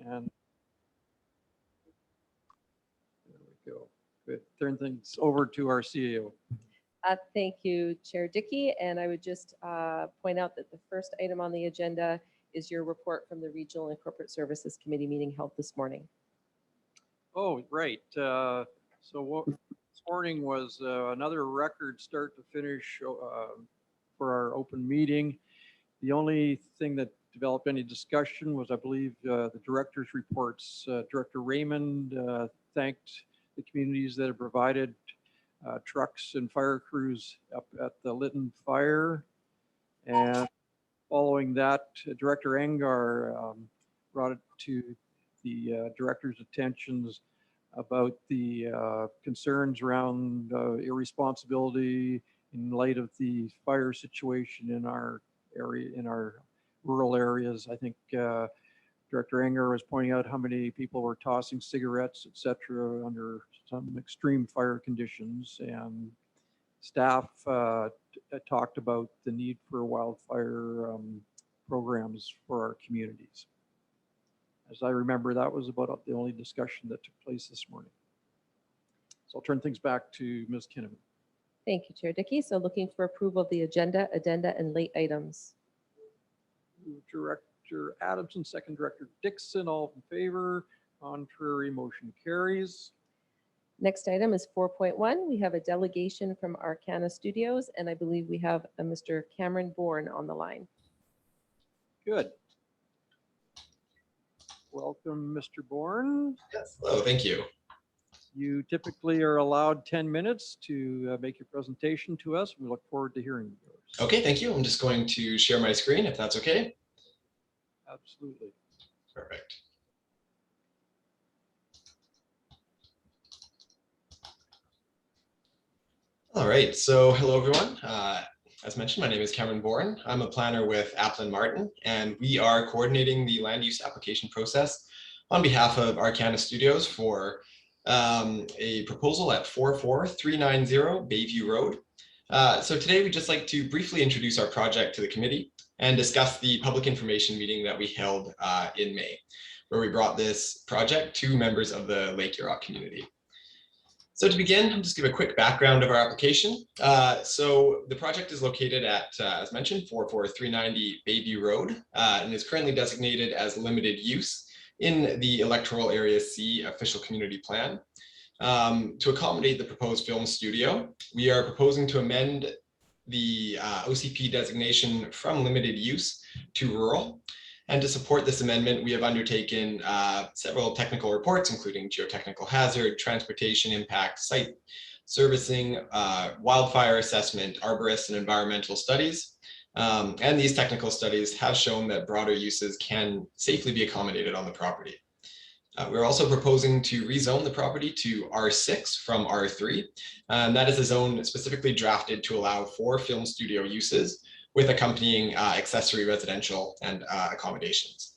And there we go. Good. Turn things over to our CEO. Thank you, Chair Dickey. And I would just point out that the first item on the agenda is your report from the Regional and Corporate Services Committee meeting held this morning. Oh, right. So what this morning was another record start to finish for our open meeting. The only thing that developed any discussion was, I believe, the director's reports. Director Raymond thanked the communities that have provided trucks and fire crews up at the Lytton Fire. And following that, Director Engar brought it to the director's attentions about the concerns around irresponsibility in light of the fire situation in our area, in our rural areas. I think Director Enger was pointing out how many people were tossing cigarettes, etc., under some extreme fire conditions, and staff talked about the need for wildfire programs for our communities. As I remember, that was about the only discussion that took place this morning. So I'll turn things back to Ms. Kinnaman. Thank you, Chair Dickey. So looking for approval of the agenda, and late items. Director Adamson, second Director Dixon, all in favor. Contrary, motion carries. Next item is 4.1. We have a delegation from Arcana Studios, and I believe we have a Mr. Cameron Bourne on the line. Good. Welcome, Mr. Bourne. Yes, hello, thank you. You typically are allowed 10 minutes to make your presentation to us. We look forward to hearing yours. Okay, thank you. I'm just going to share my screen if that's okay. Absolutely. Perfect. All right, so hello everyone. As mentioned, my name is Cameron Bourne. I'm a planner with Applin Martin, and we are coordinating the land use application process on behalf of Arcana Studios for a proposal at 44390 Bayview Road. So today we'd just like to briefly introduce our project to the committee and discuss the public information meeting that we held in May, where we brought this project to members of the Lake Yurok community. So to begin, I'll just give a quick background of our application. So the project is located at, as mentioned, 44390 Bayview Road, and is currently designated as limited use in the Electoral Area C official community plan. To accommodate the proposed film studio, we are proposing to amend the OCP designation from limited use to rural. And to support this amendment, we have undertaken several technical reports, including geotechnical hazard, transportation impact, site servicing, wildfire assessment, arborist and environmental studies. And these technical studies have shown that broader uses can safely be accommodated on the property. We're also proposing to rezone the property to R6 from R3. And that is a zone specifically drafted to allow for film studio uses with accompanying accessory residential and accommodations.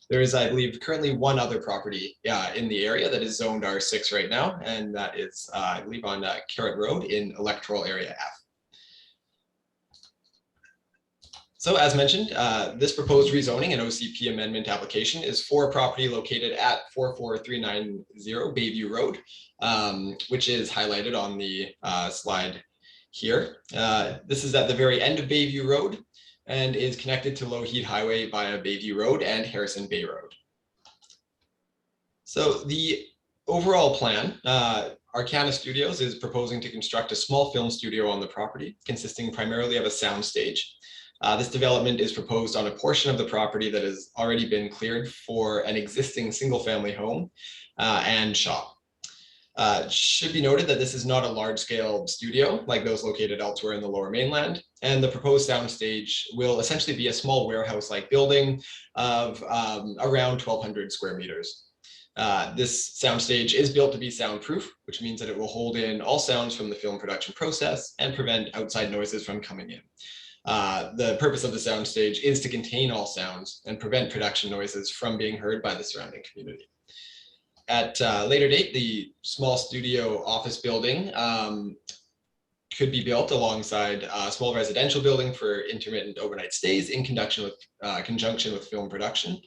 There is, I believe, currently one other property in the area that is zoned R6 right now, and that is, I believe, on Carrot Road in Electoral Area F. So as mentioned, this proposed rezoning and OCP amendment application is for a property located at 44390 Bayview Road, which is highlighted on the slide here. This is at the very end of Bayview Road and is connected to Lougheed Highway via Bayview Road and Harrison Bay Road. So the overall plan, Arcana Studios is proposing to construct a small film studio on the property, consisting primarily of a soundstage. This development is proposed on a portion of the property that has already been cleared for an existing single-family home and shop. It should be noted that this is not a large-scale studio like those located elsewhere in the Lower Mainland, and the proposed soundstage will essentially be a small warehouse-like building of around 1,200 square meters. This soundstage is built to be soundproof, which means that it will hold in all sounds from the film production process and prevent outside noises from coming in. The purpose of the soundstage is to contain all sounds and prevent production noises from being heard by the surrounding community. At a later date, the small studio office building could be built alongside a small residential building for intermittent overnight stays in conjunction with film production.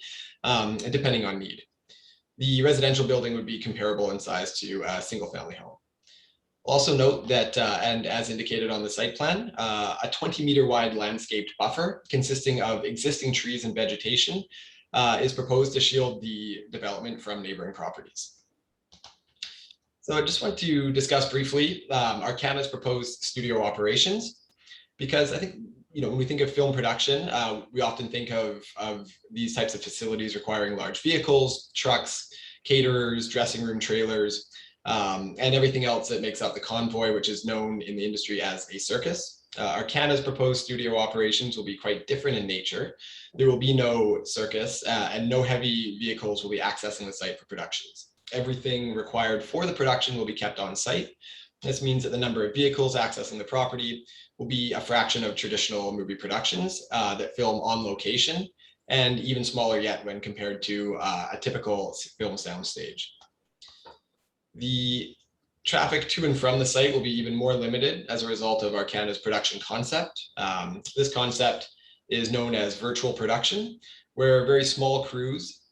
depending on need. The residential building would be comparable in size to a single family home. Also note that, and as indicated on the site plan, a 20-meter wide landscaped buffer consisting of existing trees and vegetation is proposed to shield the development from neighboring properties. So I just want to discuss briefly Arcana's proposed studio operations, because I think, when we think of film production, we often think of these types of facilities requiring large vehicles, trucks, caterers, dressing room trailers, and everything else that makes up the convoy, which is known in the industry as a circus. Arcana's proposed studio operations will be quite different in nature. There will be no circus and no heavy vehicles will be accessing the site for productions. Everything required for the production will be kept on site. This means that the number of vehicles accessing the property will be a fraction of traditional movie productions that film on location, and even smaller yet when compared to a typical film soundstage. The traffic to and from the site will be even more limited as a result of Arcana's production concept. This concept is known as virtual production, where very small crews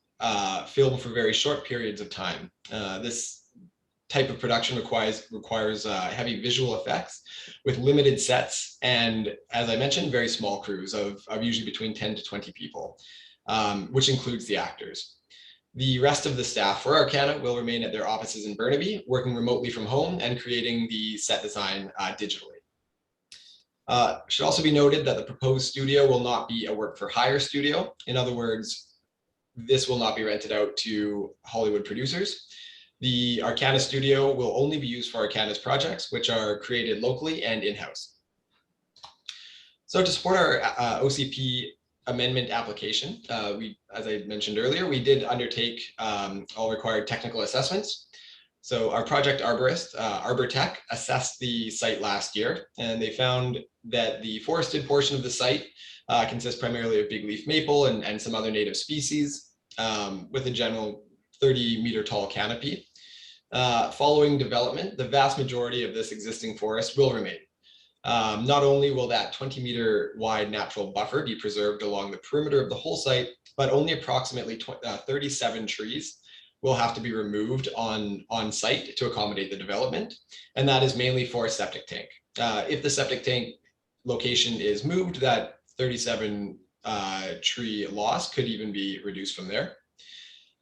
film for very short periods of time. This type of production requires heavy visual effects with limited sets and, as I mentioned, very small crews of usually between 10 to 20 people, which includes the actors. The rest of the staff for Arcana will remain at their offices in Burnaby, working remotely from home and creating the set design digitally. Should also be noted that the proposed studio will not be a work for hire studio. In other words, this will not be rented out to Hollywood producers. The Arcana studio will only be used for Arcana's projects, which are created locally and in-house. So to support our OCP amendment application, as I mentioned earlier, we did undertake all required technical assessments. So our project arborist, Arbor Tech, assessed the site last year, and they found that the forested portion of the site consists primarily of big leaf maple and some other native species, with a general 30-meter tall canopy. Following development, the vast majority of this existing forest will remain. Not only will that 20-meter wide natural buffer be preserved along the perimeter of the whole site, but only approximately 37 trees will have to be removed on site to accommodate the development. And that is mainly for a septic tank. If the septic tank location is moved, that 37 tree loss could even be reduced from there.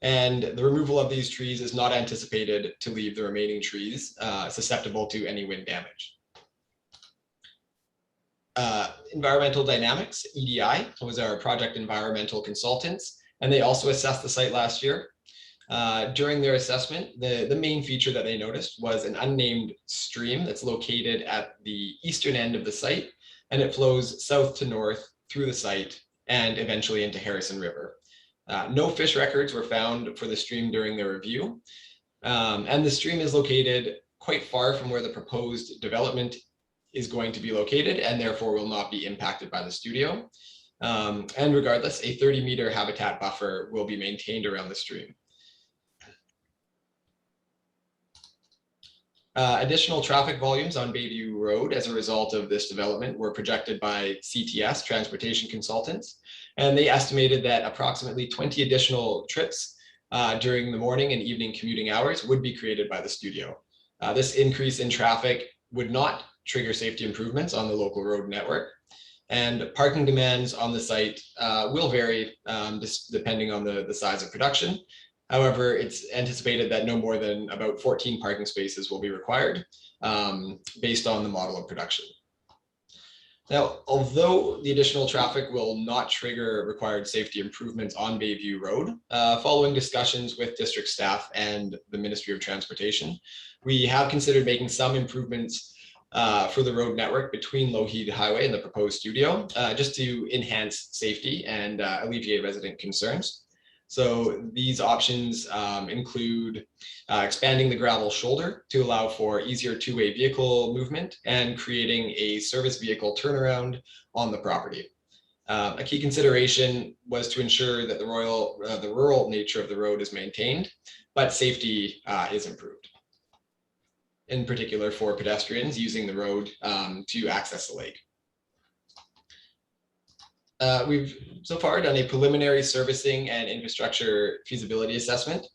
And the removal of these trees is not anticipated to leave the remaining trees susceptible to any wind damage. Environmental Dynamics, EDI, was our project environmental consultants, and they also assessed the site last year. During their assessment, the main feature that they noticed was an unnamed stream that's located at the eastern end of the site, and it flows south to north through the site and eventually into Harrison River. No fish records were found for the stream during their review, and the stream is located quite far from where the proposed development is going to be located, and therefore will not be impacted by the studio. And regardless, a 30-meter habitat buffer will be maintained around the stream. Additional traffic volumes on Bayview Road as a result of this development were projected by CTS, Transportation Consultants, and they estimated that approximately 20 additional trips during the morning and evening commuting hours would be created by the studio. This increase in traffic would not trigger safety improvements on the local road network, and parking demands on the site will vary depending on the size of production. However, it's anticipated that no more than about 14 parking spaces will be required based on the model of production. Now, although the additional traffic will not trigger required safety improvements on Bayview Road, following discussions with district staff and the Ministry of Transportation, we have considered making some improvements for the road network between Lougheed Highway and the proposed studio, just to enhance safety and alleviate resident concerns. So these options include expanding the gravel shoulder to allow for easier two-way vehicle movement and creating a service vehicle turnaround on the property. A key consideration was to ensure that the rural nature of the road is maintained, but safety is improved, in particular for pedestrians using the road to access the lake. We've so far done a preliminary servicing and infrastructure feasibility assessment.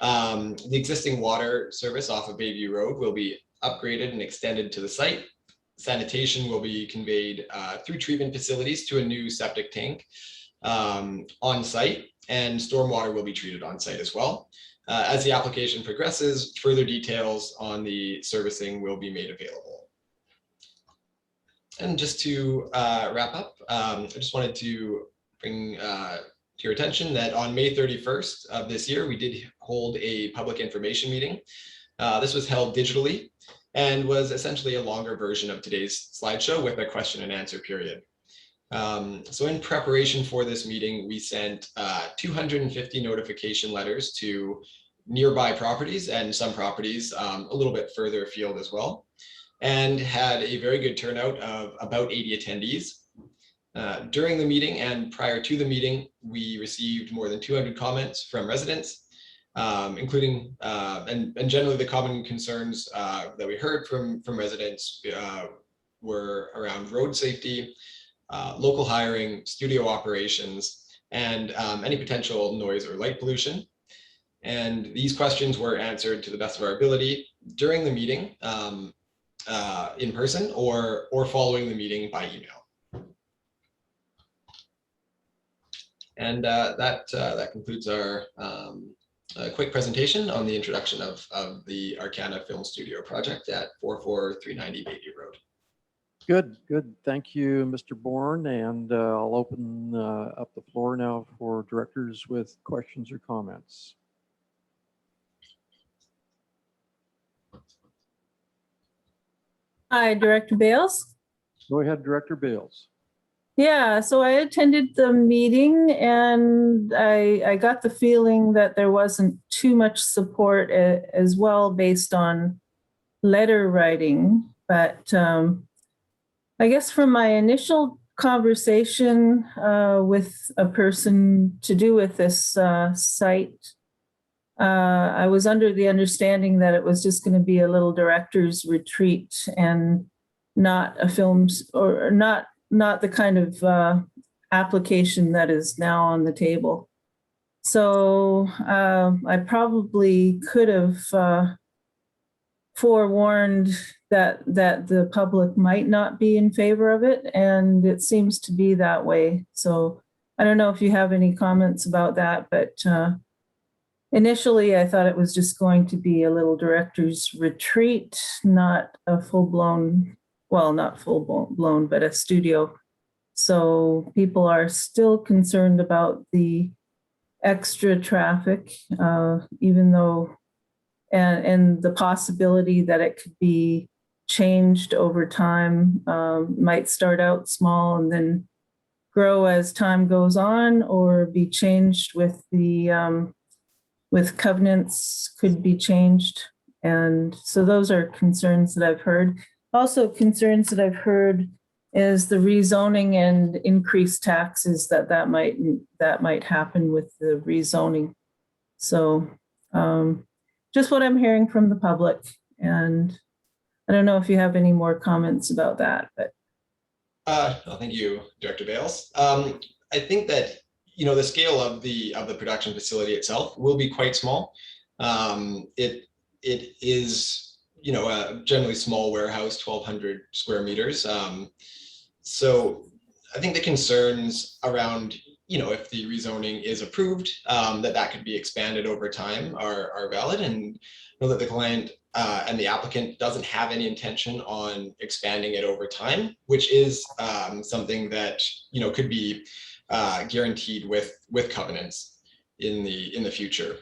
The existing water service off of Bayview Road will be upgraded and extended to the site. Sanitation will be conveyed through treatment facilities to a new septic tank on site, and stormwater will be treated on site as well. As the application progresses, further details on the servicing will be made available. And just to wrap up, I just wanted to bring to your attention that on May 31st of this year, we did hold a public information meeting. This was held digitally and was essentially a longer version of today's slideshow with a question and answer period. So in preparation for this meeting, we sent 250 notification letters to nearby properties and some properties a little bit further afield as well, and had a very good turnout of about 80 attendees. During the meeting and prior to the meeting, we received more than 200 comments from residents, including and generally the common concerns that we heard from residents were around road safety, local hiring, studio operations, and any potential noise or light pollution. And these questions were answered to the best of our ability during the meeting in person or following the meeting by email. And that concludes our quick presentation on the introduction of the Arcana Film Studio project at 44390 Bayview Road. Good, good. Thank you, Mr. Bourne. And I'll open up the floor now for directors with questions or comments. Hi, Director Bales. Go ahead, Director Bales. Yeah, so I attended the meeting and I got the feeling that there wasn't too much support as well based on letter writing. But I guess from my initial conversation with a person to do with this site, I was under the understanding that it was just going to be a little director's retreat and not a films or not the kind of application that is now on the table. So I probably could have forewarned that the public might not be in favor of it, and it seems to be that way. So I don't know if you have any comments about that, but initially I thought it was just going to be a little director's retreat, not a full-blown, well, not full-blown, but a studio. So people are still concerned about the extra traffic, even though, and the possibility that it could be changed over time, might start out small and then grow as time goes on, or be changed with the with covenants could be changed. And so those are concerns that I've heard. Also concerns that I've heard is the rezoning and increased taxes that might happen with the rezoning. So just what I'm hearing from the public, and I don't know if you have any more comments about that, but. Well, thank you, Director Bales. I think that, you know, the scale of the production facility itself will be quite small. It is, you know, a generally small warehouse, 1,200 square meters. So I think the concerns around, you know, if the rezoning is approved, that could be expanded over time are valid, and know that the client and the applicant doesn't have any intention on expanding it over time, which is something that, you know, could be guaranteed with covenants in the future.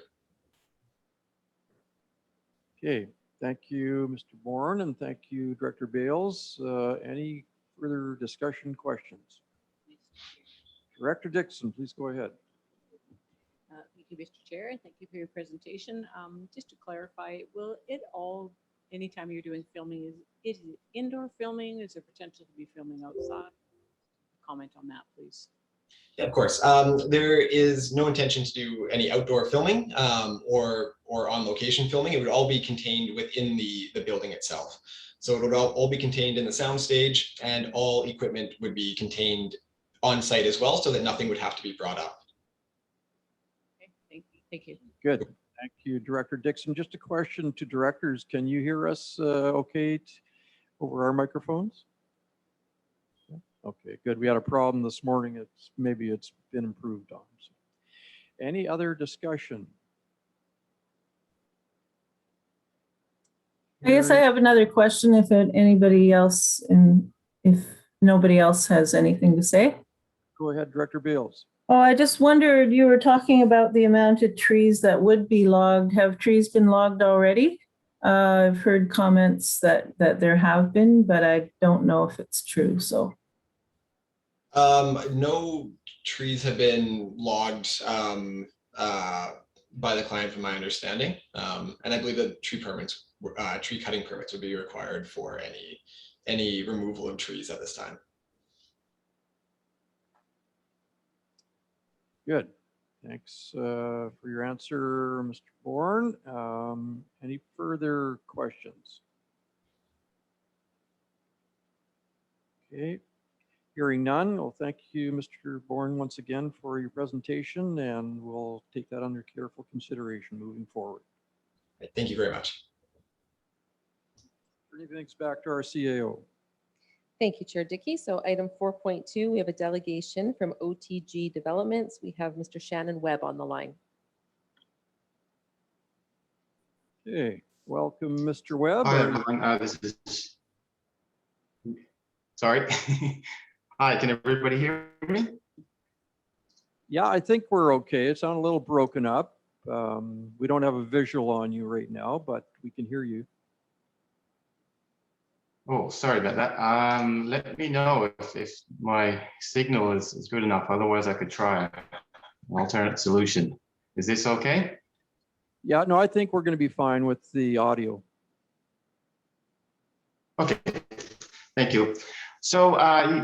Okay, thank you, Mr. Bourne, and thank you, Director Bales. Any further discussion, questions? Director Dixon, please go ahead. Thank you, Mr. Chair, and thank you for your presentation. Just to clarify, will it all, anytime you're doing filming, is it indoor filming? Is there potential to be filming outside? Comment on that, please. Yeah, of course. There is no intention to do any outdoor filming or on location filming. It would all be contained within the building itself. So it would all be contained in the sound stage, and all equipment would be contained on site as well, so that nothing would have to be brought up. Okay, thank you. Good. Thank you, Director Dixon. Just a question to directors. Can you hear us okay over our microphones? Okay, good. We had a problem this morning. Maybe it's been improved on. So. Any other discussion? I guess I have another question if anybody else, and if nobody else has anything to say. Go ahead, Director Beals. Oh, I just wondered, you were talking about the amount of trees that would be logged. Have trees been logged already? I've heard comments that there have been, but I don't know if it's true, so. No trees have been logged by the client, from my understanding, and I believe that tree cutting permits would be required for any removal of trees at this time. Good. Thanks for your answer, Mr. Bourne. Any further questions? Okay. Hearing none, well, thank you, Mr. Bourne, once again for your presentation, and we'll take that under careful consideration moving forward. Thank you very much. Turning things back to our CAO. Thank you, Chair Dickey. So item 4.2, we have a delegation from OTG Developments. We have Mr. Shannon Webb on the line. Okay, welcome, Mr. Webb. Hi, everyone. This is, sorry. Hi, can everybody hear me? Yeah, I think we're okay. It sounded a little broken up. We don't have a visual on you right now, but we can hear you. Oh, sorry about that. Let me know if my signal is good enough. Otherwise, I could try an alternate solution. Is this okay? Yeah, no, I think we're going to be fine with the audio. Okay, thank you. So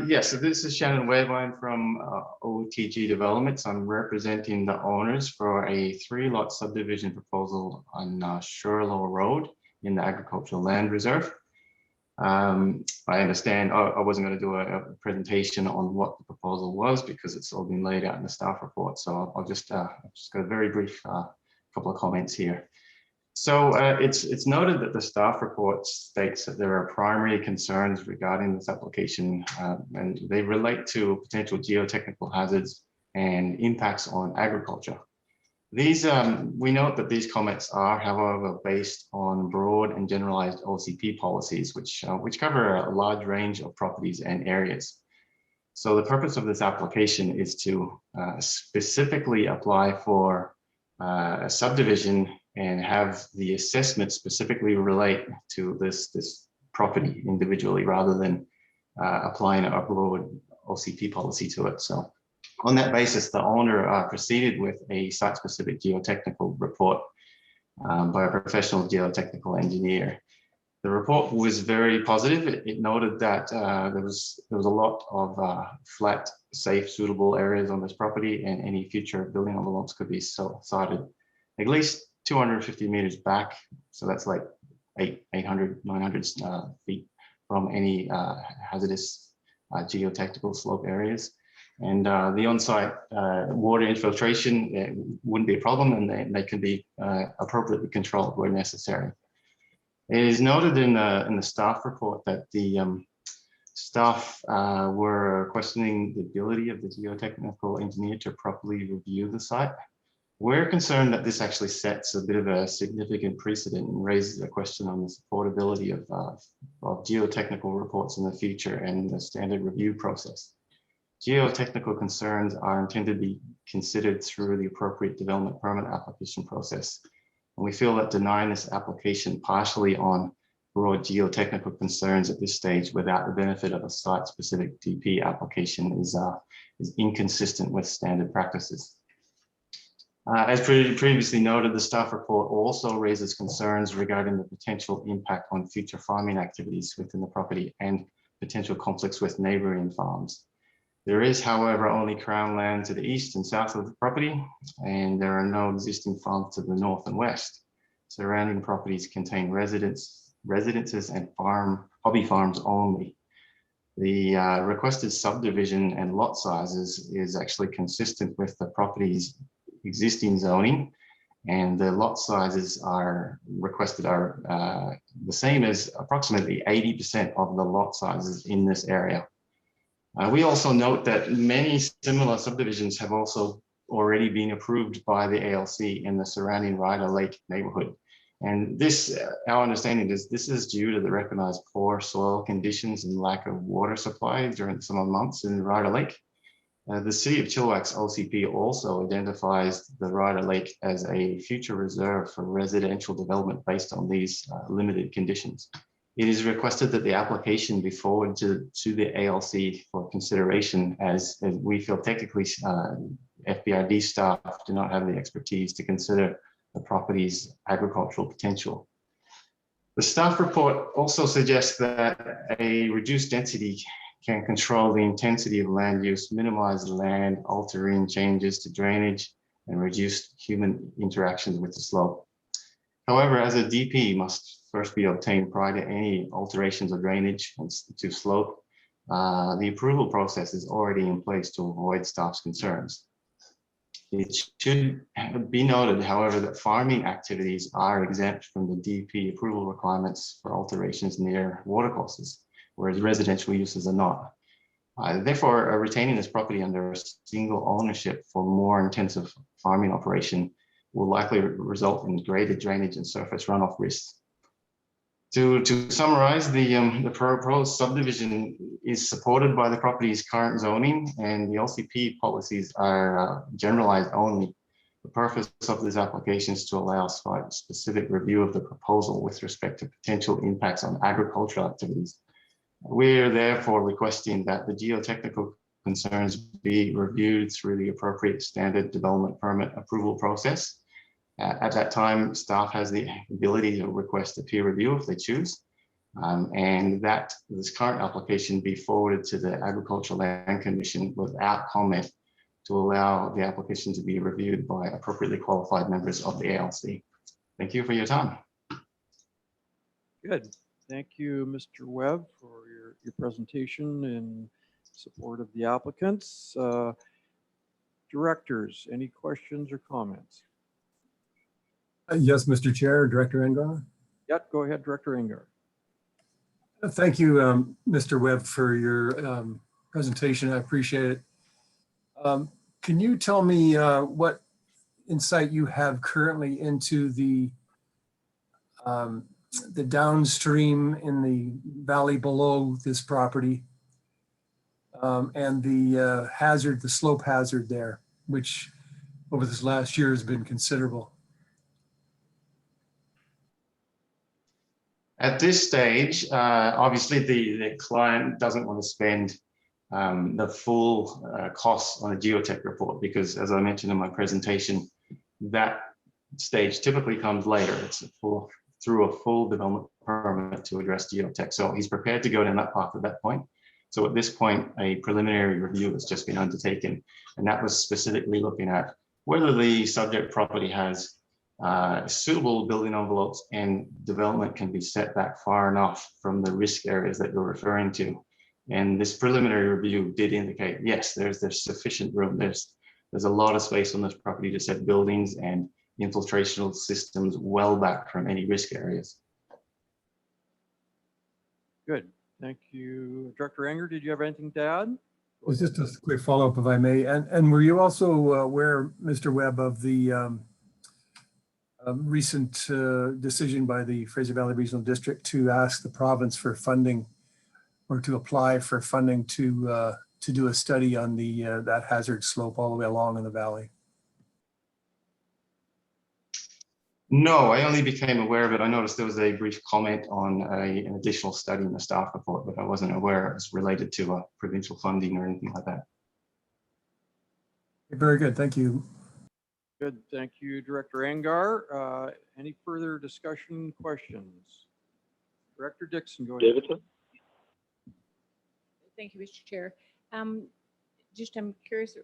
yes, so this is Shannon Webb. I'm from OTG Developments. I'm representing the owners for a 3-lot subdivision proposal on Shurlow Road in the Agricultural Land Reserve. I understand I wasn't going to do a presentation on what the proposal was because it's all been laid out in the staff report. So I'll just got a very brief couple of comments here. So it's noted that the staff report states that there are primary concerns regarding this application, and they relate to potential geotechnical hazards and impacts on agriculture. These, we note that these comments are, however, based on broad and generalized OCP policies, which cover a large range of properties and areas. So the purpose of this application is to specifically apply for a subdivision and have the assessment specifically relate to this property individually, rather than applying a broad OCP policy to it. So on that basis, the owner proceeded with a site-specific geotechnical report by a professional geotechnical engineer. The report was very positive. It noted that there was a lot of flat, safe, suitable areas on this property, and any future building envelopes could be sited at least 250 meters back. So that's like 800, 900 feet from any hazardous geotechnical slope areas. And the on-site water infiltration wouldn't be a problem, and they can be appropriately controlled where necessary. It is noted in the staff report that the staff were questioning the ability of the geotechnical engineer to properly review the site. We're concerned that this actually sets a bit of a significant precedent and raises a question on the supportability of geotechnical reports in the future and the standard review process. Geotechnical concerns are intended to be considered through the appropriate development permit application process. And we feel that denying this application partially on broad geotechnical concerns at this stage without the benefit of a site-specific DP application is inconsistent with standard practices. As previously noted, the staff report also raises concerns regarding the potential impact on future farming activities within the property and potential conflicts with neighboring farms. There is, however, only Crown land to the east and south of the property, and there are no existing farms to the north and west. Surrounding properties contain residences and hobby farms only. The requested subdivision and lot sizes is actually consistent with the property's existing zoning, and the lot sizes are requested are the same as approximately 80% of the lot sizes in this area. We also note that many similar subdivisions have also already been approved by the ALC in the surrounding Ryder Lake neighborhood. And this, our understanding is this is due to the recognized poor soil conditions and lack of water supply during the summer months in Ryder Lake. The City of Chilliwack's OCP also identifies the Ryder Lake as a future reserve for residential development based on these limited conditions. It is requested that the application be forwarded to the ALC for consideration, as we feel technically FVRD staff do not have the expertise to consider the property's agricultural potential. The staff report also suggests that a reduced density can control the intensity of land use, minimize land altering changes to drainage, and reduce human interactions with the slope. However, as a DP must first be obtained prior to any alterations of drainage to slope, the approval process is already in place to avoid staff's concerns. It should be noted, however, that farming activities are exempt from the DP approval requirements for alterations near watercourses, whereas residential uses are not. Therefore, retaining this property under a single ownership for more intensive farming operation will likely result in greater drainage and surface runoff risks. To summarize, the proposed subdivision is supported by the property's current zoning, and the LCP policies are generalized only. The purpose of this application is to allow site-specific review of the proposal with respect to potential impacts on agricultural activities. We're therefore requesting that the geotechnical concerns be reviewed through the appropriate standard development permit approval process. At that time, staff has the ability to request a peer review if they choose, and that this current application be forwarded to the Agricultural Land Commission without comment to allow the application to be reviewed by appropriately qualified members of the ALC. Thank you for your time. Good. Thank you, Mr. Webb, for your presentation in support of the applicants. Directors, any questions or comments? Yes, Mr. Chair, Director Engar. Yep, go ahead, Director Engar. Thank you, Mr. Webb, for your presentation. I appreciate it. Can you tell me what insight you have currently into the downstream in the valley below this property and the hazard, the slope hazard there, which over this last year has been considerable? At this stage, obviously the client doesn't want to spend the full costs on a geotech report because, as I mentioned in my presentation, that stage typically comes later. It's through a full development permit to address geotech. So he's prepared to go down that path at that point. So at this point, a preliminary review has just been undertaken, and that was specifically looking at whether the subject property has suitable building envelopes and development can be set back far enough from the risk areas that you're referring to. And this preliminary review did indicate, yes, there's sufficient room. There's a lot of space on this property to set buildings and infiltrational systems well back from any risk areas. Good. Thank you. Director Enger, did you have anything to add? It was just a quick follow-up, if I may. And were you also aware, Mr. Webb, of the recent decision by the Fraser Valley Regional District to ask the province for funding or to apply for funding to do a study on that hazard slope all the way along in the valley? No, I only became aware of it. I noticed there was a brief comment on an additional study in the staff report, but I wasn't aware it was related to provincial funding or anything like that. Very good, thank you. Good. Thank you, Director Engar. Any further discussion, questions? Director Dixon, go ahead. Davidson? Thank you, Mr. Chair. I'm curious,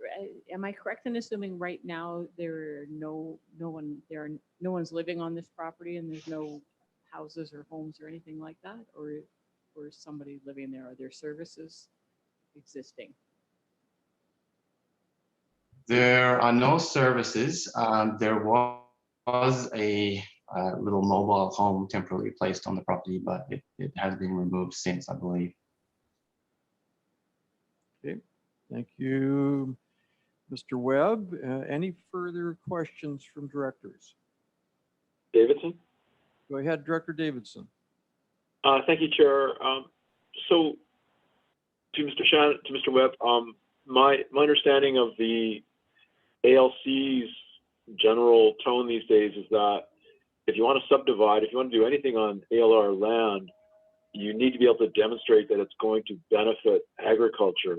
am I correct in assuming right now no one's living on this property and there's no houses or homes or anything like that? Or for somebody living there? Are there services existing? There are no services. There was a little mobile home temporarily placed on the property, but it has been removed since, I believe. Okay, thank you, Mr. Webb. Any further questions from directors? Davidson? Go ahead, Director Davidson. Thank you, Chair. So to Mr. Shannon, to Mr. Webb, my understanding of the ALC's general tone these days is that if you want to subdivide, if you want to do anything on ALR land, you need to be able to demonstrate that it's going to benefit agriculture.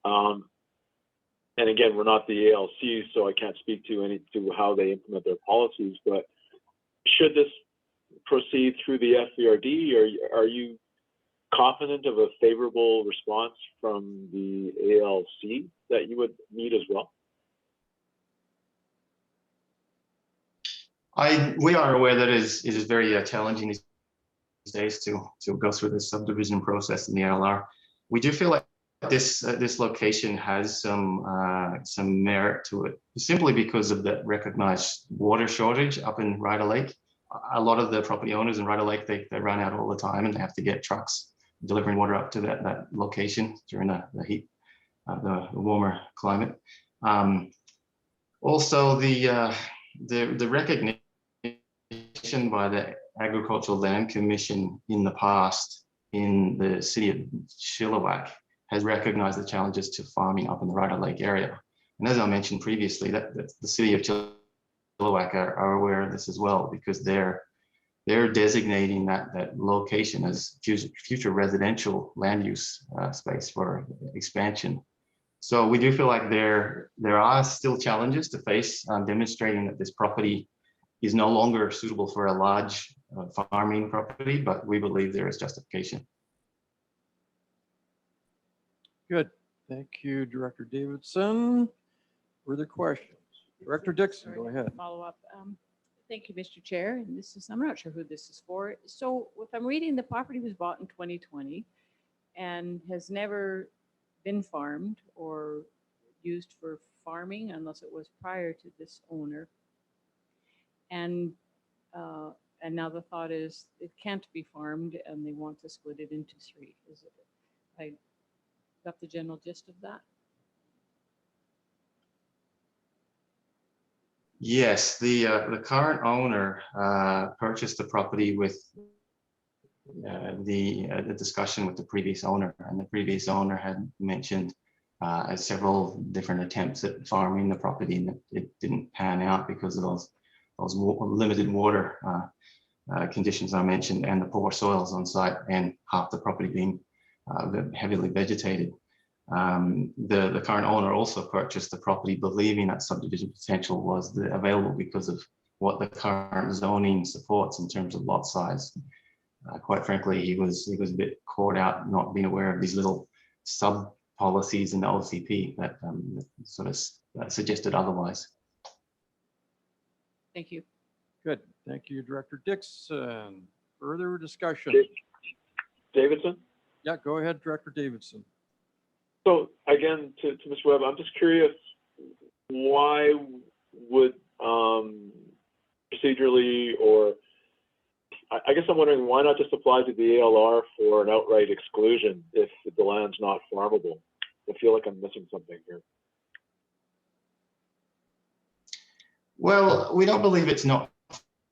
And again, we're not the ALC, so I can't speak to how they implement their policies, but should this proceed through the FVRD, or are you confident of a favorable response from the ALC that you would need as well? We are aware that it is very challenging these days to go through the subdivision process in the LR. We do feel like this location has some merit to it, simply because of the recognized water shortage up in Ryder Lake. A lot of the property owners in Ryder Lake, they run out all the time, and they have to get trucks delivering water up to that location during the heat, the warmer climate. Also, the recognition by the Agricultural Land Commission in the past in the city of Chilliwack has recognized the challenges to farming up in the Ryder Lake area. And as I mentioned previously, that the city of Chilliwack are aware of this as well, because they're designating that location as future residential land use space for expansion. So we do feel like there are still challenges to face, demonstrating that this property is no longer suitable for a large farming property, but we believe there is justification. Good. Thank you, Director Davidson. Further questions? Director Dixon, go ahead. Follow up. Thank you, Mr. Chair. And I'm not sure who this is for. So if I'm reading, the property was bought in 2020 and has never been farmed or used for farming unless it was prior to this owner. And now the thought is it can't be farmed, and they want to split it into three. Is it? I got the general gist of that. Yes, the current owner purchased the property with the discussion with the previous owner, and the previous owner had mentioned several different attempts at farming the property, and it didn't pan out because of those limited water conditions I mentioned, and the poor soils on site, and half the property being heavily vegetated. The current owner also purchased the property believing that subdivision potential was available because of what the current zoning supports in terms of lot size. Quite frankly, he was a bit caught out, not being aware of these little sub policies in the OCP that sort of suggested otherwise. Thank you. Good. Thank you, Director Dixon. Further discussion? Davidson? Yeah, go ahead, Director Davidson. So again, to Mr. Webb, I'm just curious, why would procedurally, or I guess I'm wondering, why not just apply to the ALR for an outright exclusion if the land's not farmable? I feel like I'm missing something here. Well, we don't believe it's not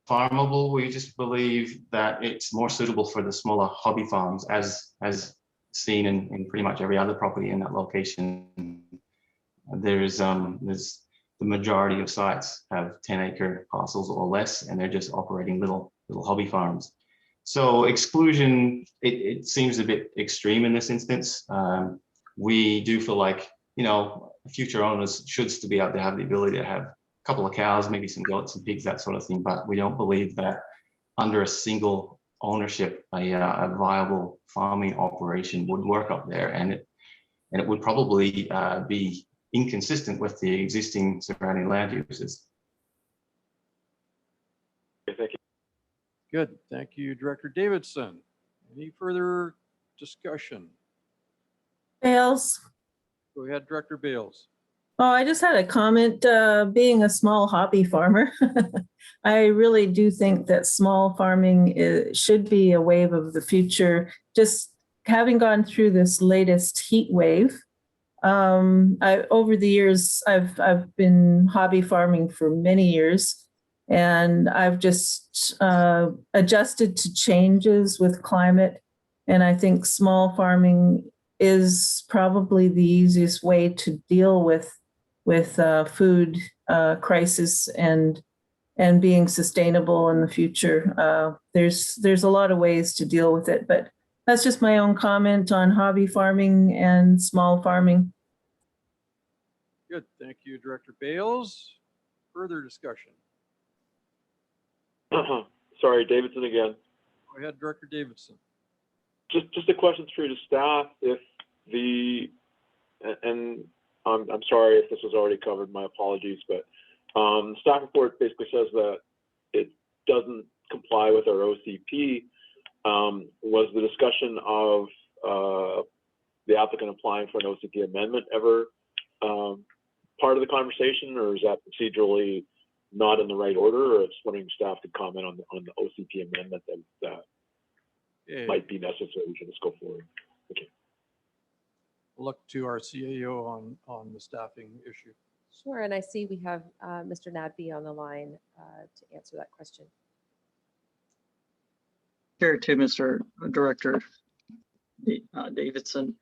farmable. We just believe that it's more suitable for the smaller hobby farms, as seen in pretty much every other property in that location. There's the majority of sites have 10-acre parcels or less, and they're just operating little hobby farms. So exclusion, it seems a bit extreme in this instance. We do feel like, future owners should still be able to have the ability to have a couple of cows, maybe some goats and pigs, that sort of thing. But we don't believe that under a single ownership, a viable farming operation would work up there, and it would probably be inconsistent with the existing surrounding land uses. Okay, thank you. Good. Thank you, Director Davidson. Any further discussion? Bales? Go ahead, Director Bales. Oh, I just had a comment, being a small hobby farmer. I really do think that small farming should be a wave of the future. Just having gone through this latest heat wave, over the years, I've been hobby farming for many years, and I've just adjusted to changes with climate. And I think small farming is probably the easiest way to deal with food crisis and being sustainable in the future. There's a lot of ways to deal with it, but that's just my own comment on hobby farming and small farming. Good, thank you, Director Bales. Further discussion? Sorry, Davidson again. Go ahead, Director Davidson. Just a question through to staff. If and I'm sorry if this was already covered, my apologies, but staff report basically says that it doesn't comply with our OCP. Was the discussion of the applicant applying for an OCP amendment ever part of the conversation, or is that procedurally not in the right order? Or it's wondering if staff could comment on the OCP amendment that might be necessary to just go forward. Okay. We'll look to our CAO on the staffing issue. Sure, and I see we have Mr. Nadby on the line to answer that question. Chair to Mr. Director Davidson.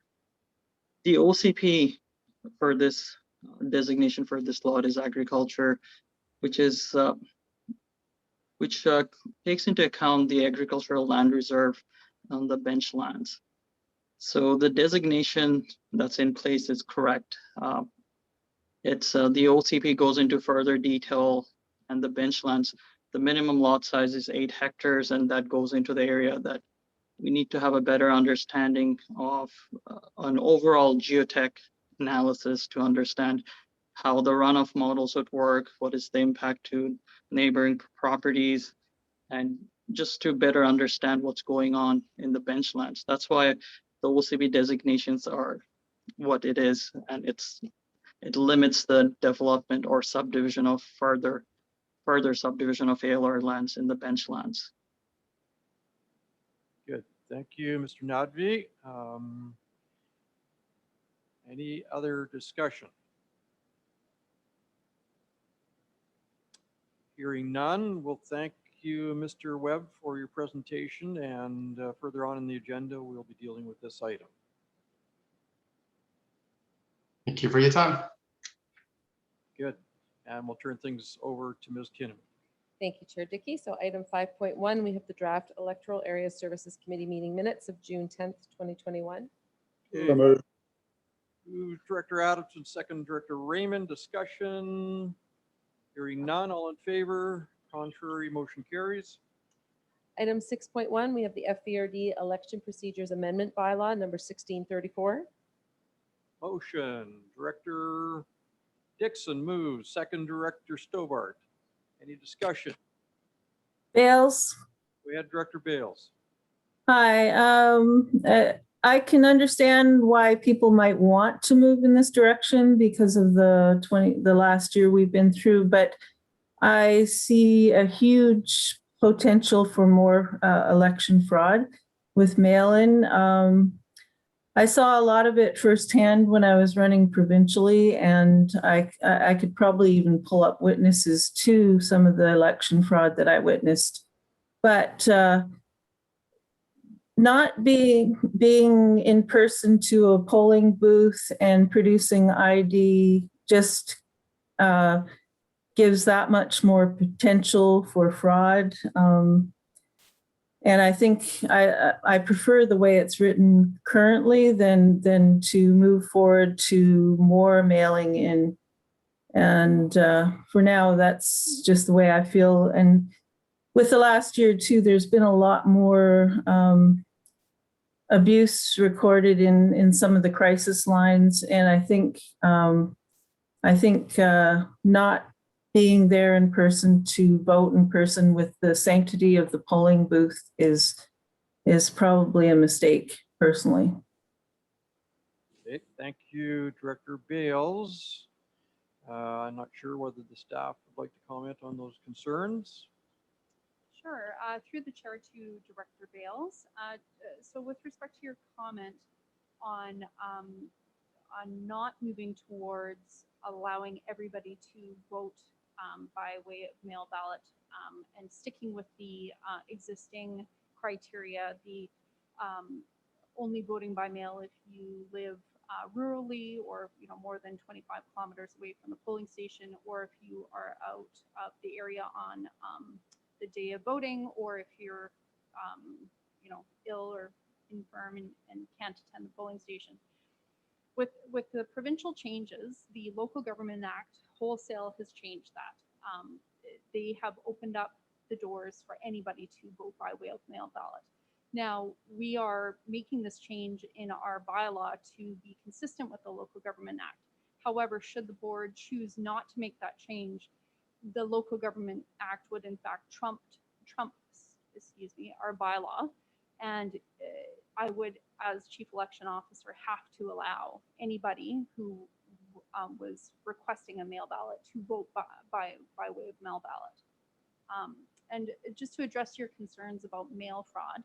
The OCP for this designation for this lot is agriculture, which takes into account the agricultural land reserve on the bench lands. So the designation that's in place is correct. It's the OCP goes into further detail, and the bench lands, the minimum lot size is 8 hectares, and that goes into the area that we need to have a better understanding of an overall geotech analysis to understand how the runoff models would work, what is the impact to neighboring properties, and just to better understand what's going on in the bench lands. That's why the OCP designations are what it is, and it limits the development or subdivision of further subdivision of ALR lands in the bench lands. Good, thank you, Mr. Nadvi. Any other discussion? Hearing none, we'll thank you, Mr. Webb, for your presentation, and further on in the agenda, we'll be dealing with this item. Thank you for your time. Good, and we'll turn things over to Ms. Kinnaman. Thank you, Chair Dickey. So item 5.1, we have the draft Electoral Area Services Committee meeting minutes of June 10th, 2021. Okay. Director Adamson, second Director Raymond. Discussion. Hearing none, all in favor? Contrary, motion carries. Item 6.1, we have the FVRD Election Procedures Amendment Bylaw number 1634. Motion, Director Dixon moves, second Director Stobart. Any discussion? Bales? We had Director Bales. Hi. I can understand why people might want to move in this direction because of the last year we've been through, but I see a huge potential for more election fraud with mail-in. I saw a lot of it firsthand when I was running provincially, and I could probably even pull up witnesses to some of the election fraud that I witnessed. But not being in person to a polling booth and producing ID just gives that much more potential for fraud. And I think I prefer the way it's written currently than to move forward to more mailing in. And for now, that's just the way I feel. And with the last year too, there's been a lot more abuse recorded in some of the crisis lines. And I think not being there in person to vote in person with the sanctity of the polling booth is probably a mistake. personally. Okay, thank you, Director Bales. I'm not sure whether the staff would like to comment on those concerns. Sure. Through the chair to Director Bales. So with respect to your comment on not moving towards allowing everybody to vote by way of mail ballot and sticking with the existing criteria, the only voting by mail if you live rurally or more than 25 kilometers away from the polling station, or if you are out of the area on the day of voting, or if you're ill or infirm and can't attend the polling station. With the provincial changes, the Local Government Act wholesale has changed that. They have opened up the doors for anybody to vote by way of mail ballot. Now, we are making this change in our bylaw to be consistent with the Local Government Act. However, should the board choose not to make that change, the Local Government Act would in fact trump our bylaw, and I would, as Chief Election Officer, have to allow anybody who was requesting a mail ballot to vote by way of mail ballot. And just to address your concerns about mail fraud,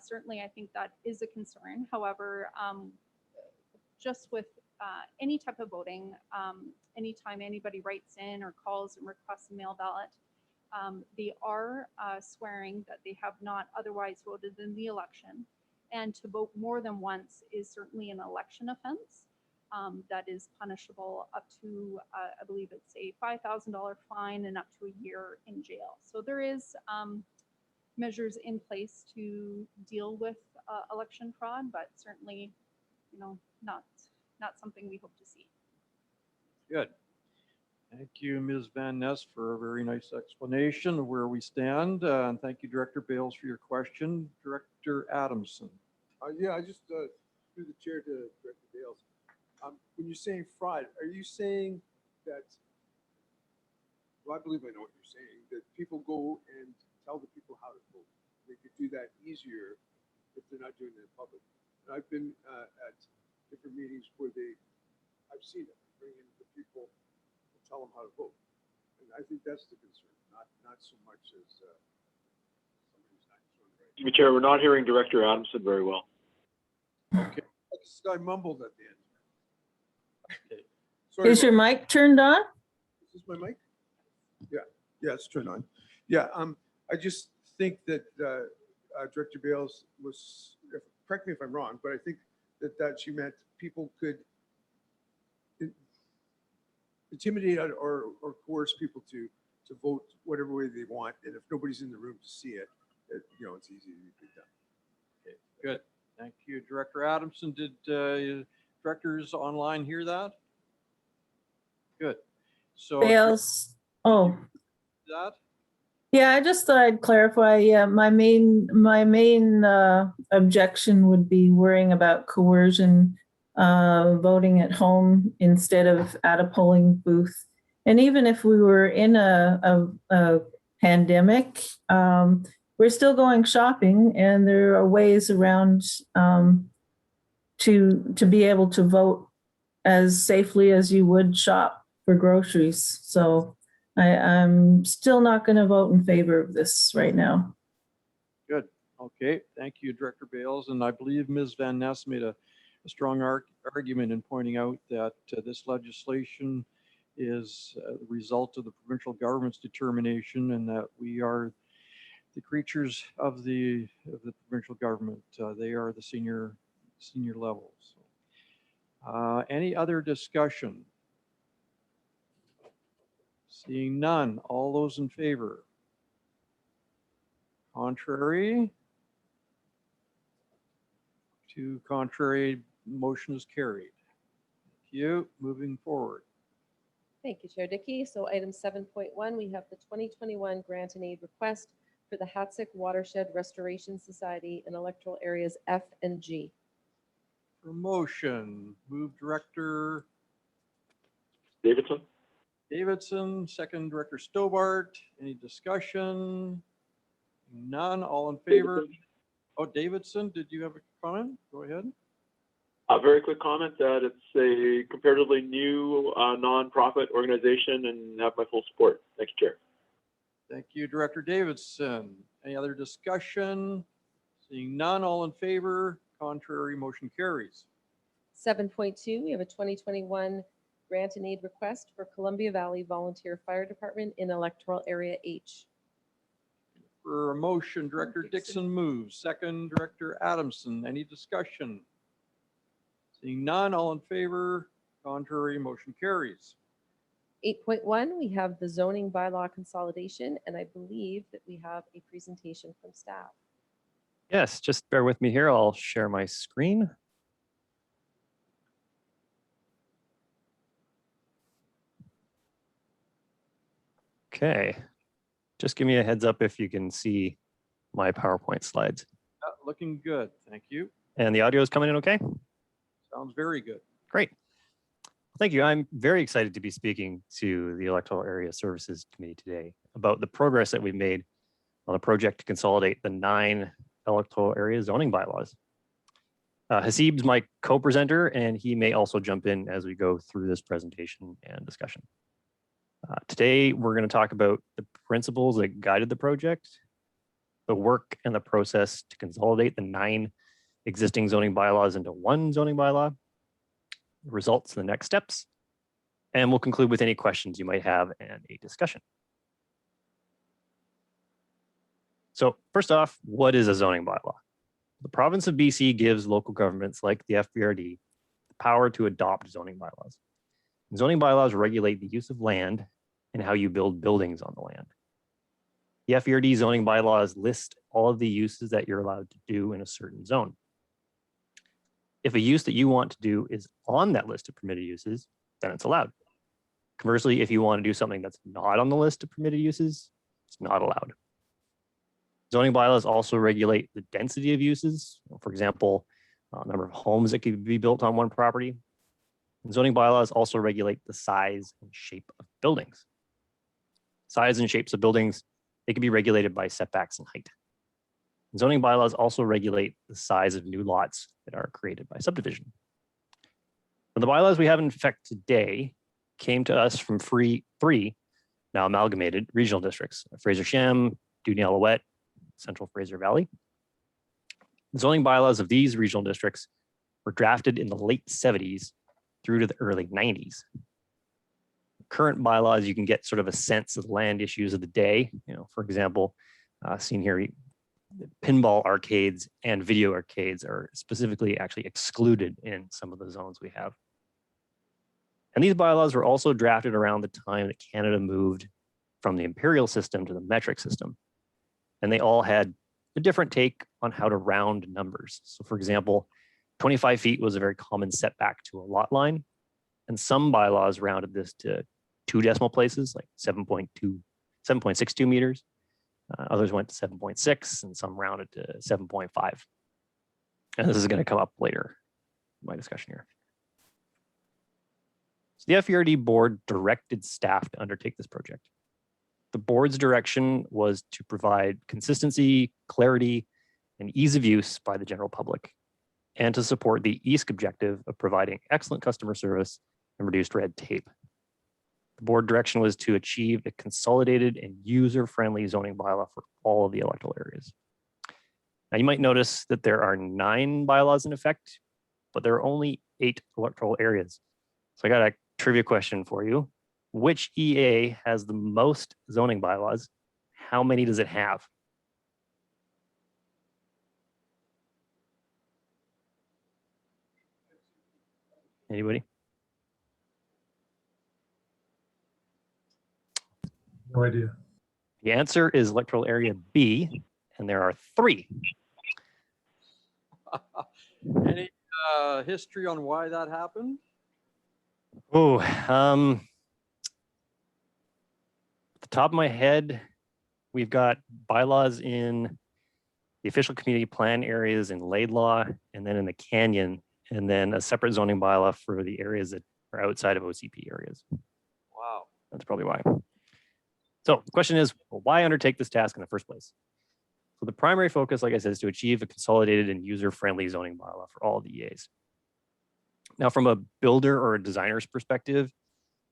certainly I think that is a concern. However, just with any type of voting, anytime anybody writes in or calls and requests a mail ballot, they are swearing that they have not otherwise voted in the election. And to vote more than once is certainly an election offense that is punishable up to, I believe it's a $5,000 fine and up to a year in jail. So there is measures in place to deal with election fraud, but certainly, not something we hope to see. Good. Thank you, Ms. Van Ness, for a very nice explanation of where we stand. And thank you, Director Bales, for your question. Director Adamson. Yeah, I just, through the chair to Director Bales. When you're saying fraud, are you saying that, well, I believe I know what you're saying, that people go and tell the people how to vote? They could do that easier if they're not doing it in public. And I've been at different meetings where I've seen it, bring in the people and tell them how to vote. And I think that's the concern, not so much as somebody's not doing it right. Mr. Chair, we're not hearing Director Adamson very well. Okay, I mumbled at the end. Okay. Sorry Is your mic turned on? Is this my mic? Yeah, it's turned on. Yeah, I just think that Director Bales was, correct me if I'm wrong, but I think that she meant people could intimidate or coerce people to vote whatever way they want, and if nobody's in the room to see it, it's easy to be done. Okay, good. Thank you, Director Adamson. Did directors online hear that? Good. So Bales. Oh. that. Yeah, I just thought I'd clarify. Yeah, my main objection would be worrying about coercion, voting at home instead of at a polling booth. And even if we were in a pandemic, we're still going shopping, and there are ways around to be able to vote as safely as you would shop for groceries. So I'm still not going to vote in favor of this right now. Good. Okay. Thank you, Director Bales. And I believe Ms. Van Ness made a strong argument in pointing out that this legislation is a result of the provincial government's determination, and that we are the creatures of the provincial government. They are the senior levels. Any other discussion? Seeing none, all those in favor? Contrary? To contrary, motion is carried. Thank you. Moving forward. Thank you, Chair Dickey. So item 7.1, we have the 2021 grant and aid request for the Hatzick Watershed Restoration Society in electoral areas F and G. For motion, move Director Davidson, second Director Stobart. Any discussion? None, all in favor? Oh, Davidson, did you have a comment? Go ahead. A very quick comment that it's a comparatively new nonprofit organization and have my full support. Thank you, Chair. Thank you, Director Davidson. Any other discussion? Seeing none, all in favor, contrary, motion carries. 7.2, we have a 2021 grant and aid request for Columbia Valley Volunteer Fire Department in Electoral Area H. For a motion, Director Dixon moves. Second, Director Adamson. Any discussion? Seeing none, all in favor, contrary, motion carries. 8.1, we have the zoning bylaw consolidation, and I believe that we have a presentation from staff. Yes, just bear with me here. I'll share my screen. Okay, just give me a heads up if you can see my PowerPoint slides. Looking good, thank you. And the audio is coming in okay? Sounds very good. Great. Thank you. I'm very excited to be speaking to the Electoral Area Services Committee today about the progress that we've made on a project to consolidate the 9 electoral area zoning bylaws. Hasib's my co-presenter, and he may also jump in as we go through this presentation and discussion. Today, we're going to talk about the principles that guided the project, the work and the process to consolidate the 9 existing zoning bylaws into one zoning bylaw, the results and the next steps, and we'll conclude with any questions you might have and a discussion. So first off, what is a zoning bylaw? The province of BC gives local governments like the FVRD the power to adopt zoning bylaws. Zoning bylaws regulate the use of land and how you build buildings on the land. The FVRD zoning bylaws list all of the uses that you're allowed to do in a certain zone. If a use that you want to do is on that list of permitted uses, then it's allowed. Conversely, if you want to do something that's not on the list of permitted uses, it's not allowed. Zoning bylaws also regulate the density of uses. For example, number of homes that could be built on one property. And zoning bylaws also regulate the size and shape of buildings. Size and shapes of buildings, they can be regulated by setbacks and height. Zoning bylaws also regulate the size of new lots that are created by subdivision. Now, the bylaws we have in effect today came to us from three now amalgamated regional districts: Fraser-Sham, Duniya-Alouette, Central Fraser Valley. The zoning bylaws of these regional districts were drafted in the late 70s through to the early 90s. Current bylaws, you can get sort of a sense of land issues of the day. For example, seen here, pinball arcades and video arcades are specifically actually excluded in some of the zones we have. And these bylaws were also drafted around the time that Canada moved from the imperial system to the metric system. And they all had a different take on how to round numbers. So for example, 25 feet was a very common setback to a lot line. And some bylaws rounded this to 2 decimal places, like 7.62 meters. Others went to 7.6 and some rounded to 7.5. And this is going to come up later in my discussion here. So the FVRD board directed staff to undertake this project. The board's direction was to provide consistency, clarity, and ease of use by the general public, and to support the EASC objective of providing excellent customer service and reduced red tape. The board direction was to achieve a consolidated and user-friendly zoning bylaw for all of the electoral areas. Now you might notice that there are 9 bylaws in effect, but there are only 8 electoral areas. So I got a trivia question for you. Which EA has the most zoning bylaws? How many does it have? Anybody? No idea. The answer is electoral area B, and there are 3. Any history on why that happened? Oh, at the top of my head, we've got bylaws in the official community plan areas in Laidlaw, and then in the Canyon, and then a separate zoning bylaw for the areas that are outside of OCP areas. Wow. That's probably why. So the question is, well, why undertake this task in the first place? So the primary focus, like I said, is to achieve a consolidated and user-friendly zoning bylaw for all the EAs. Now, from a builder or a designer's perspective,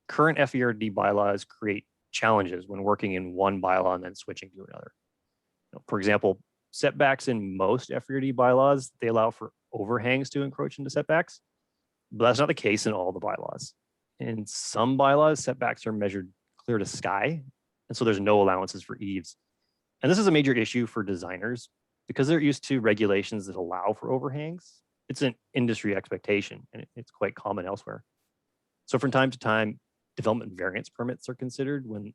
current FVRD bylaws create challenges when working in one bylaw and then switching to another. For example, setbacks in most FVRD bylaws, they allow for overhangs to encroach into setbacks, but that's not the case in all the bylaws. In some bylaws, setbacks are measured clear to sky, and so there's no allowances for eaves. And this is a major issue for designers because they're used to regulations that allow for overhangs. It's an industry expectation, and it's quite common elsewhere. So from time to time, development variance permits are considered when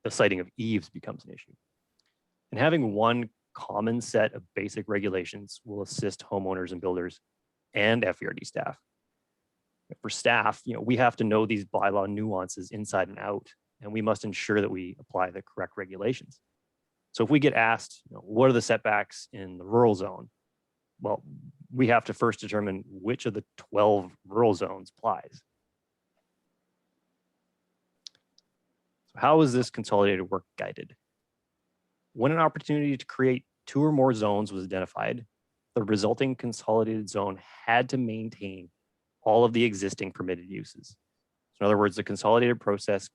the siting of eaves becomes an issue. And having one common set of basic regulations will assist homeowners and builders and FVRD staff. For staff, we have to know these bylaw nuances inside and out, and we must ensure that we apply the correct regulations. So if we get asked, what are the setbacks in the rural zone? Well, we have to first determine which of the 12 rural zones applies. So how is this consolidated work guided? When an opportunity to create 2 or more zones was identified, the resulting consolidated zone had to maintain all of the existing permitted uses. So in other words, the consolidation process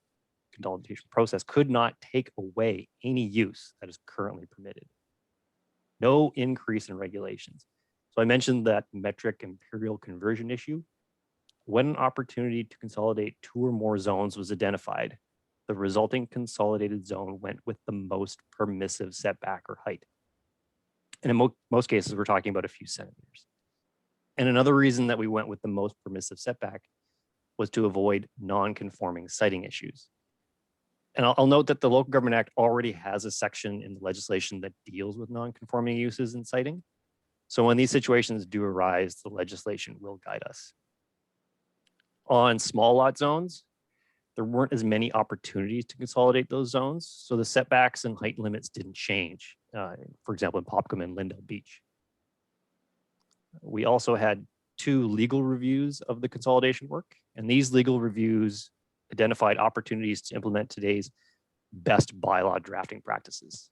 could not take away any use that is currently permitted. No increase in regulations. So I mentioned that metric imperial conversion issue. When an opportunity to consolidate 2 or more zones was identified, the resulting consolidated zone went with the most permissive setback or height. And in most cases, we're talking about a few centimeters. And another reason that we went with the most permissive setback was to avoid non-conforming siting issues. And I'll note that the Local Government Act already has a section in the legislation that deals with non-conforming uses and siting. So when these situations do arise, the legislation will guide us. On small lot zones, there weren't as many opportunities to consolidate those zones, so the setbacks and height limits didn't change, for example, in Popcom and Lindell Beach. We also had 2 legal reviews of the consolidation work, and these legal reviews identified opportunities to implement today's best bylaw drafting practices.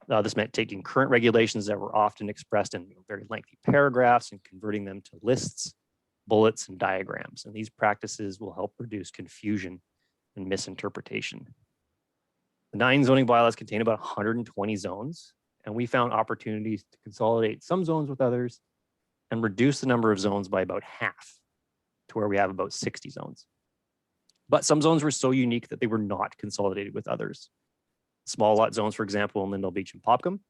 This meant taking current regulations that were often expressed in very lengthy paragraphs and converting them to lists, bullets, and diagrams. And these practices will help reduce confusion and misinterpretation. The 9 zoning bylaws contain about 120 zones, and we found opportunities to consolidate some zones with others and reduce the number of zones by about half to where we have about 60 zones. But some zones were so unique that they were not consolidated with others. Small lot zones, for example, in Lindell Beach and Popcom,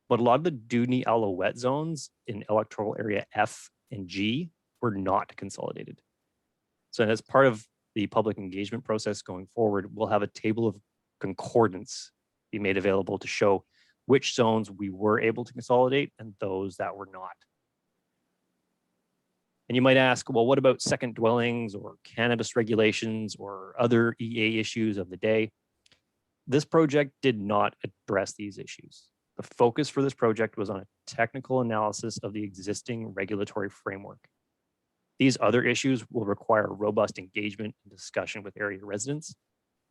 but a lot of the Dewdney Alouette zones in electoral area F and G were not consolidated. So as part of the public engagement process going forward, we'll have a table of concordance be made available to show which zones we were able to consolidate and those that were not. And you might ask, well, what about second dwellings or cannabis regulations or other EA issues of the day? This project did not address these issues. The focus for this project was on a technical analysis of the existing regulatory framework. These other issues will require robust engagement and discussion with area residents.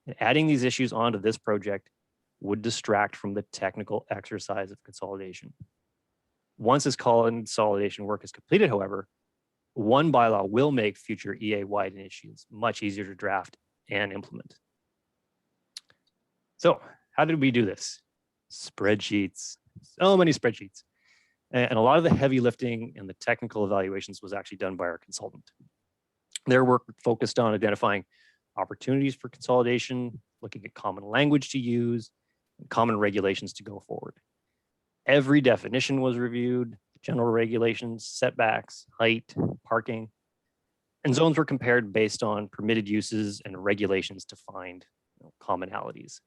And adding these issues onto this project would distract from the technical exercise of consolidation. Once this consolidation work is completed, however, one bylaw will make future EA-wide issues much easier to draft and implement. So how did we do this? Spreadsheets, so many spreadsheets. And a lot of the heavy lifting and the technical evaluations was actually done by our consultant. Their work focused on identifying opportunities for consolidation, looking at common language to use, and common regulations to go forward. Every definition was reviewed, general regulations, setbacks, height, parking, and zones were compared based on permitted uses and regulations to find commonalities.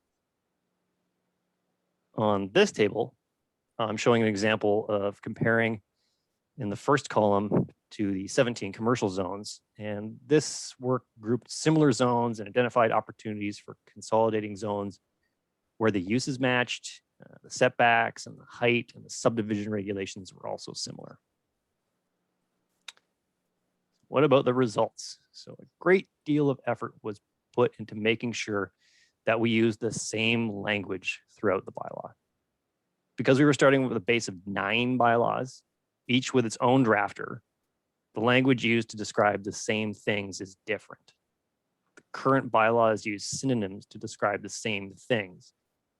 On this table, I'm showing an example of comparing in the first column to the 17 commercial zones. And this work grouped similar zones and identified opportunities for consolidating zones where the uses matched, the setbacks and the height and the subdivision regulations were also similar. What about the results? So a great deal of effort was put into making sure that we use the same language throughout the bylaw. Because we were starting with a base of 9 bylaws, each with its own drafter, the language used to describe the same things is different. The current bylaws use synonyms to describe the same things.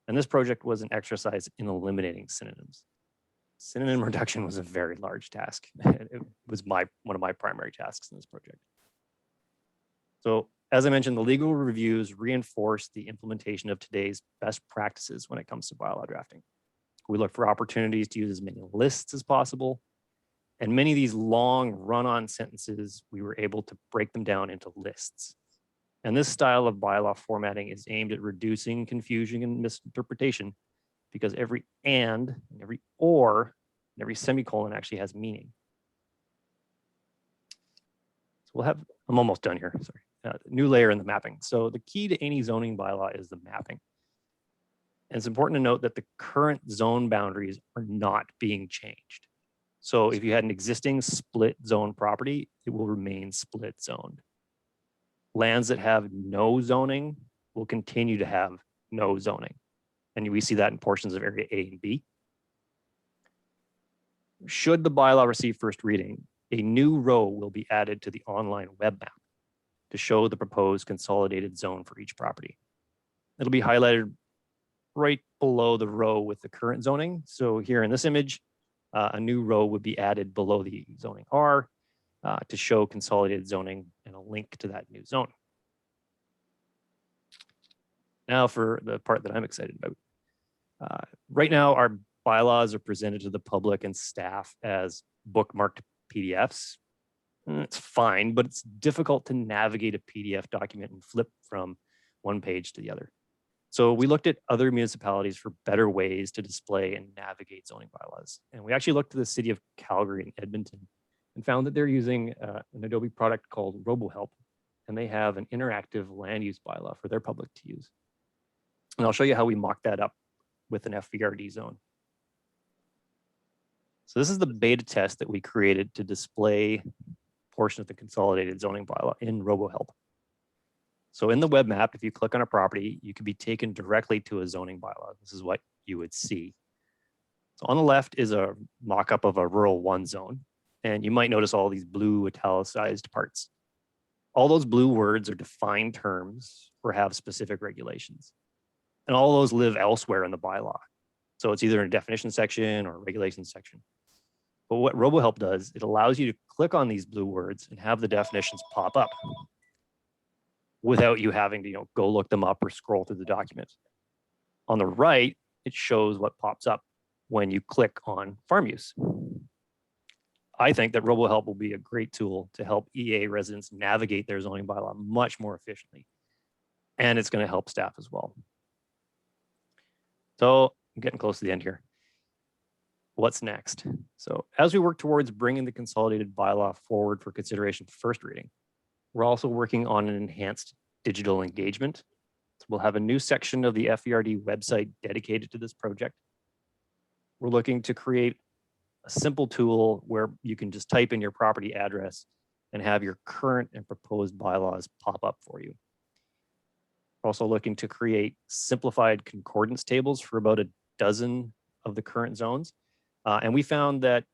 And this project was an exercise in eliminating synonyms. Synonym reduction was a very large task. It was one of my primary tasks in this project. So as I mentioned, the legal reviews reinforce the implementation of today's best practices when it comes to bylaw drafting. We look for opportunities to use as many lists as possible. And many of these long run-on sentences, we were able to break them down into lists. And this style of bylaw formatting is aimed at reducing confusion and misinterpretation, because every and every or and every semicolon actually has meaning. So we'll have, I'm almost done here, sorry. New layer in the mapping. So the key to any zoning bylaw is the mapping. And it's important to note that the current zone boundaries are not being changed. So if you had an existing split zone property, it will remain split zoned. Lands that have no zoning will continue to have no zoning. And we see that in portions of area A and B. Should the bylaw receive first reading, a new row will be added to the online web map to show the proposed consolidated zone for each property. It'll be highlighted right below the row with the current zoning. So here in this image, a new row would be added below the zoning R to show consolidated zoning and a link to that new zone. Now for the part that I'm excited about. Right now, our bylaws are presented to the public and staff as bookmarked PDFs. It's fine, but it's difficult to navigate a PDF document and flip from one page to the other. So we looked at other municipalities for better ways to display and navigate zoning bylaws. And we actually looked to the city of Calgary and Edmonton and found that they're using an Adobe product called RoboHelp, and they have an interactive land use bylaw for their public to use. And I'll show you how we mock that up with an FVRD zone. So this is the beta test that we created to display a portion of the consolidated zoning bylaw in RoboHelp. So in the web map, if you click on a property, you can be taken directly to a zoning bylaw. This is what you would see. So on the left is a mock-up of a rural 1 zone. And you might notice all these blue italicized parts. All those blue words are defined terms or have specific regulations. And all those live elsewhere in the bylaw. So it's either in a definition section or a regulations section. But what RoboHelp does, it allows you to click on these blue words and have the definitions pop up without you having to go look them up or scroll through the document. On the right, it shows what pops up when you click on farm use. I think that RoboHelp will be a great tool to help EA residents navigate their zoning bylaw much more efficiently. And it's going to help staff as well. So I'm getting close to the end here. What's next? So as we work towards bringing the consolidated bylaw forward for consideration for first reading, we're also working on an enhanced digital engagement. So we'll have a new section of the FVRD website dedicated to this project. We're looking to create a simple tool where you can just type in your property address and have your current and proposed bylaws pop up for you. We're also looking to create simplified concordance tables for about a dozen of the current zones. And we found that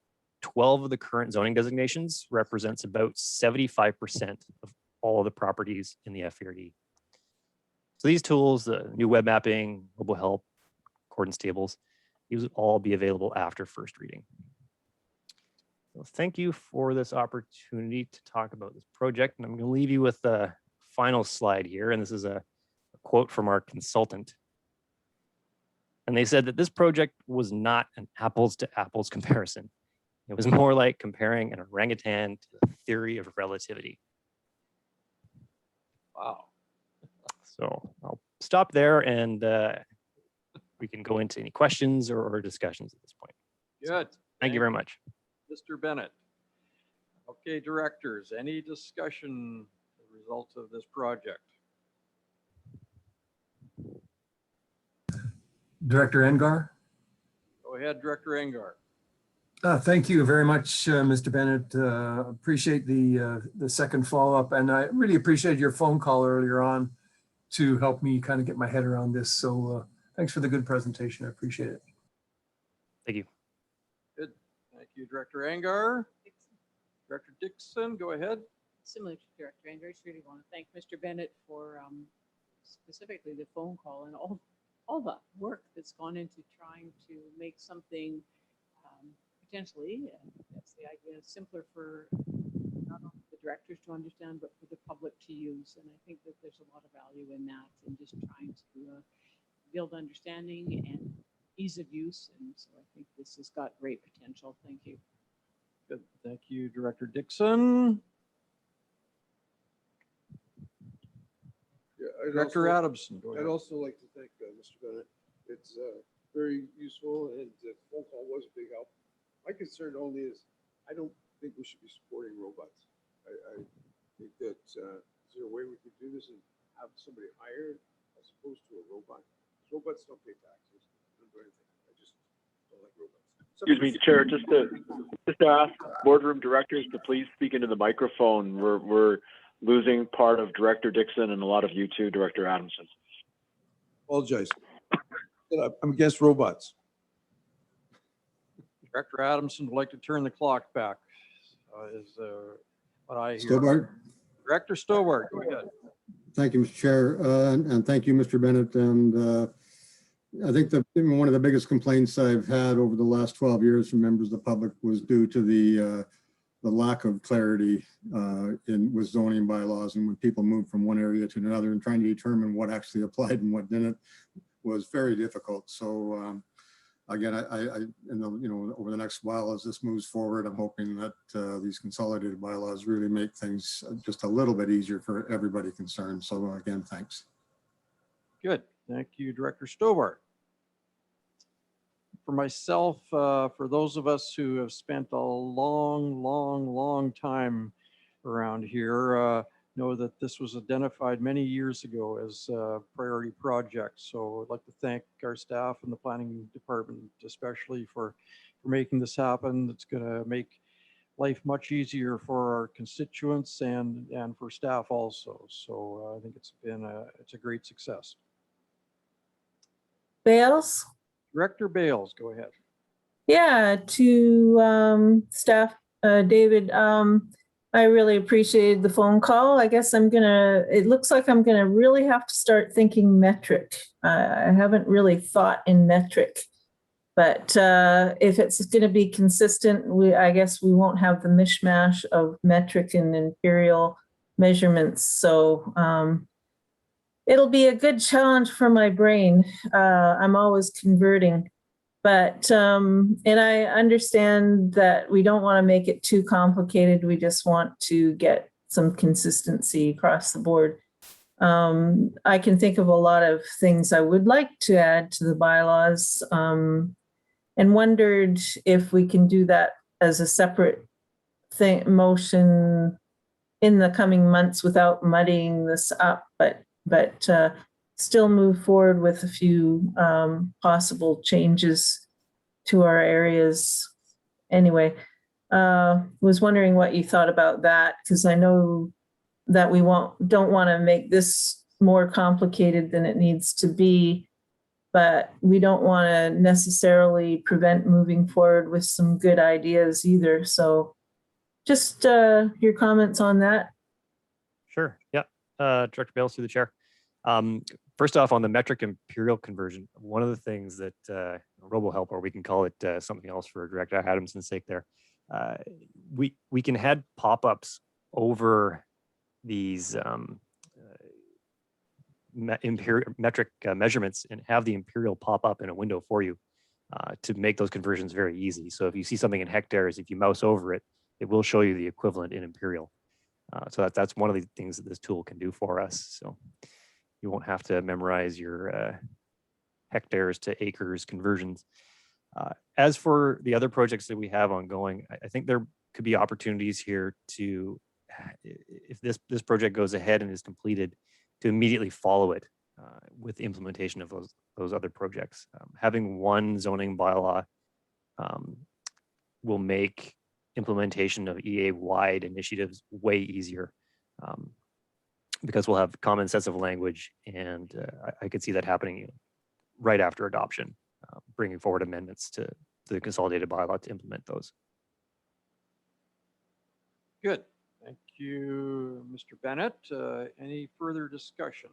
12 of the current zoning designations represents about 75% of all the properties in the FVRD. So these tools, the new web mapping, RoboHelp, concordance tables, these will all be available after first reading. So thank you for this opportunity to talk about this project. And I'm going to leave you with the final slide here. And this is a quote from our consultant. And they said that this project was not an apples to apples comparison. It was more like comparing an orangutan to the theory of relativity. Wow. So I'll stop there and we can go into any questions or discussions at this point. Good. Thank you very much. Mr. Bennett. Okay, directors, any discussion the results of this project? Director Engar. Go ahead, Director Engar. Thank you very much, Mr. Bennett. Appreciate the second follow-up, and I really appreciate your phone call earlier on to help me kind of get my head around this. So thanks for the good presentation. I appreciate it. Thank you. Good. Thank you, Director Angar. Director Dixon, go ahead. Similar to Director Andrew, I just really want to thank Mr. Bennett for specifically the phone call and all the work that's gone into trying to make something potentially, and that's the idea, simpler for not only the directors to understand, but for the public to use. And I think that there's a lot of value in that, and just trying to build understanding and ease of use. And so I think this has got great potential. Thank you. Good. Thank you, Director Dixon. Yeah, Director Adamson, go I'd ahead. also like to thank Mr. Bennett. It's very useful, and the phone call was a big help. My concern only is, I don't think we should be supporting robots. I think that, is there a way we could do this and have somebody hired as opposed to a robot? Robots don't pay taxes, don't do anything. I just don't like robots. Excuse me, Chair, just to ask boardroom directors to please speak into the microphone. We're losing part of Director Dixon and a lot of you too, Director Adamson. Apologize. I'm against robots. Director Adamson would like to turn the clock back. Is what I hear. Stobart. Director Stobart, go ahead. Thank you, Mr. Chair, and thank you, Mr. Bennett. And I think that one of the biggest complaints I've had over the last 12 years from members of the public was due to the lack of clarity with zoning bylaws, and when people moved from one area to another and trying to determine what actually applied and what didn't was very difficult. So again, over the next while as this moves forward, I'm hoping that these consolidated bylaws really make things just a little bit easier for everybody concerned. So again, thanks. Good. Thank you, Director Stobart. For myself, for those of us who have spent a long time around here, know that this was identified many years ago as a priority project. So I'd like to thank our staff and the planning department, especially for making this happen. It's going to make life much easier for our constituents and for staff also. So I think it's a great success. Bales? Director Bales, go ahead. Yeah, to staff, David, I really appreciated the phone call. I guess it looks like I'm gonna really have to start thinking metric. I haven't really thought in metric, but if it's gonna be consistent, I guess we won't have the mishmash of metric and imperial measurements. So it'll be a good challenge for my brain. I'm always converting. But, and I understand that we don't want to make it too complicated. We just want to get some consistency across the board. I can think of a lot of things I would like to add to the bylaws, and wondered if we can do that as a separate motion in the coming months without muddying this up, but still move forward with a few possible changes to our areas. Anyway, was wondering what you thought about that, because I know that we don't want to make this more complicated than it needs to be, but we don't want to necessarily prevent moving forward with some good ideas either. So just your comments on that. Sure. Yeah. Director Bales through the chair. First off, on the metric imperial conversion, one of the things that RoboHelp, or we can call it something else for Director Adamson's sake there, we can head pop-ups over these metric measurements and have the imperial pop up in a window for you to make those conversions very easy. So if you see something in hectares, if you mouse over it, it will show you the equivalent in imperial. So that's one of the things that this tool can do for us. So you won't have to memorize your hectares to acres conversions. As for the other projects that we have ongoing, I think there could be opportunities here to, if this project goes ahead and is completed, to immediately follow it with the implementation of those other projects. Having one zoning bylaw will make implementation of EA-wide initiatives way easier, because we'll have common sets of language, and I could see that happening right after adoption, bringing forward amendments to the consolidated bylaw to implement those. Good. Thank you, Mr. Bennett. Any further discussion?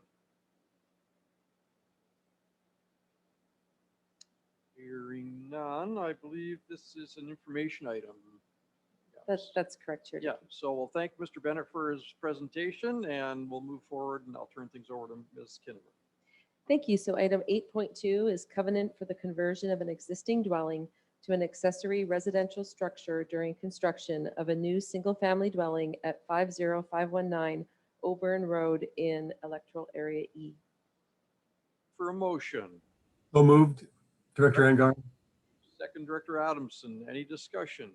Hearing none, I believe this is an information item. That's correct, Chair. Yeah, so we'll thank Mr. Bennett for his presentation and we'll move forward and I'll turn things over to Ms. Kinnaman. Thank you. So item 8.2 is covenant for the conversion of an existing dwelling to an accessory residential structure during construction of a new single-family dwelling at 50519 Auburn Road in Electoral Area E. For a motion, So moved. Director Engar. second Director Adamson, any discussion?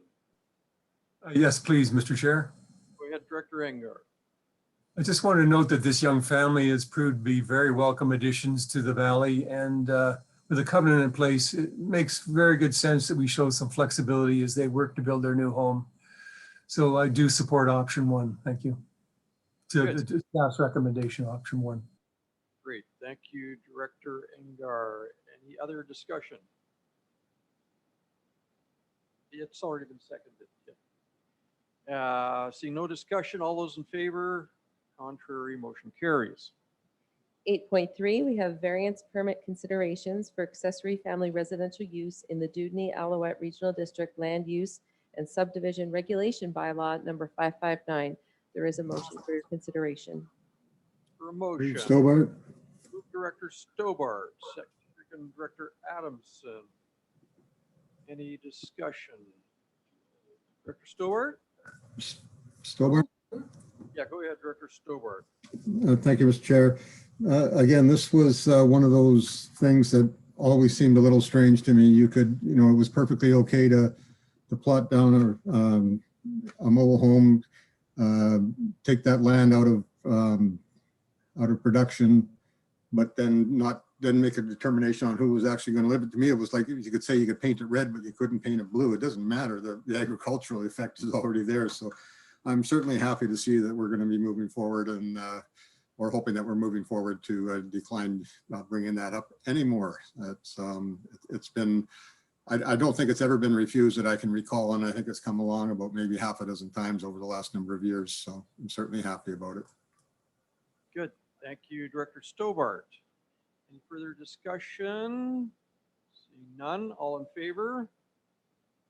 Yes, please, Mr. Chair. Go ahead, Director Engar. I just want to note that this young family has proved to be very welcome additions to the valley, and with a covenant in place, it makes very good sense that we show some flexibility as they work to build their new home. So I do support option one. Thank you. To staff's recommendation, option one. Great, thank you, Director Engar. Any other discussion? It's already been seconded. Seeing no discussion, all those in favor? Contrary, motion carries. 8.3, we have variance permit considerations for accessory family residential use in the Dewdney Alouette Regional District Land Use and Subdivision Regulation Bylaw number 559. There is a motion for your consideration. For a motion. Stobart. Move Director Stobart, second Director Adamson. Any discussion? Director Stobart? Stobart. Yeah, go ahead, Director Stobart. Thank you, Mr. Chair. Again, this was one of those things that always seemed a little strange to me. You could, it was perfectly okay to plot down a mobile home, take that land out of production, but then didn't make a determination on who was actually going to live it. To me, it was like you could say you could paint it red, but you couldn't paint it blue. It doesn't matter. The agricultural effect is already there. So I'm certainly happy to see that we're going to be moving forward, and we're hoping that we're moving forward to decline bringing that up anymore. It's been, I don't think it's ever been refused that I can recall, and I think it's come along about maybe half a dozen times over the last number of years. So I'm certainly happy about it. Good. Thank you, Director Stobart. Any further discussion? Seeing none, all in favor?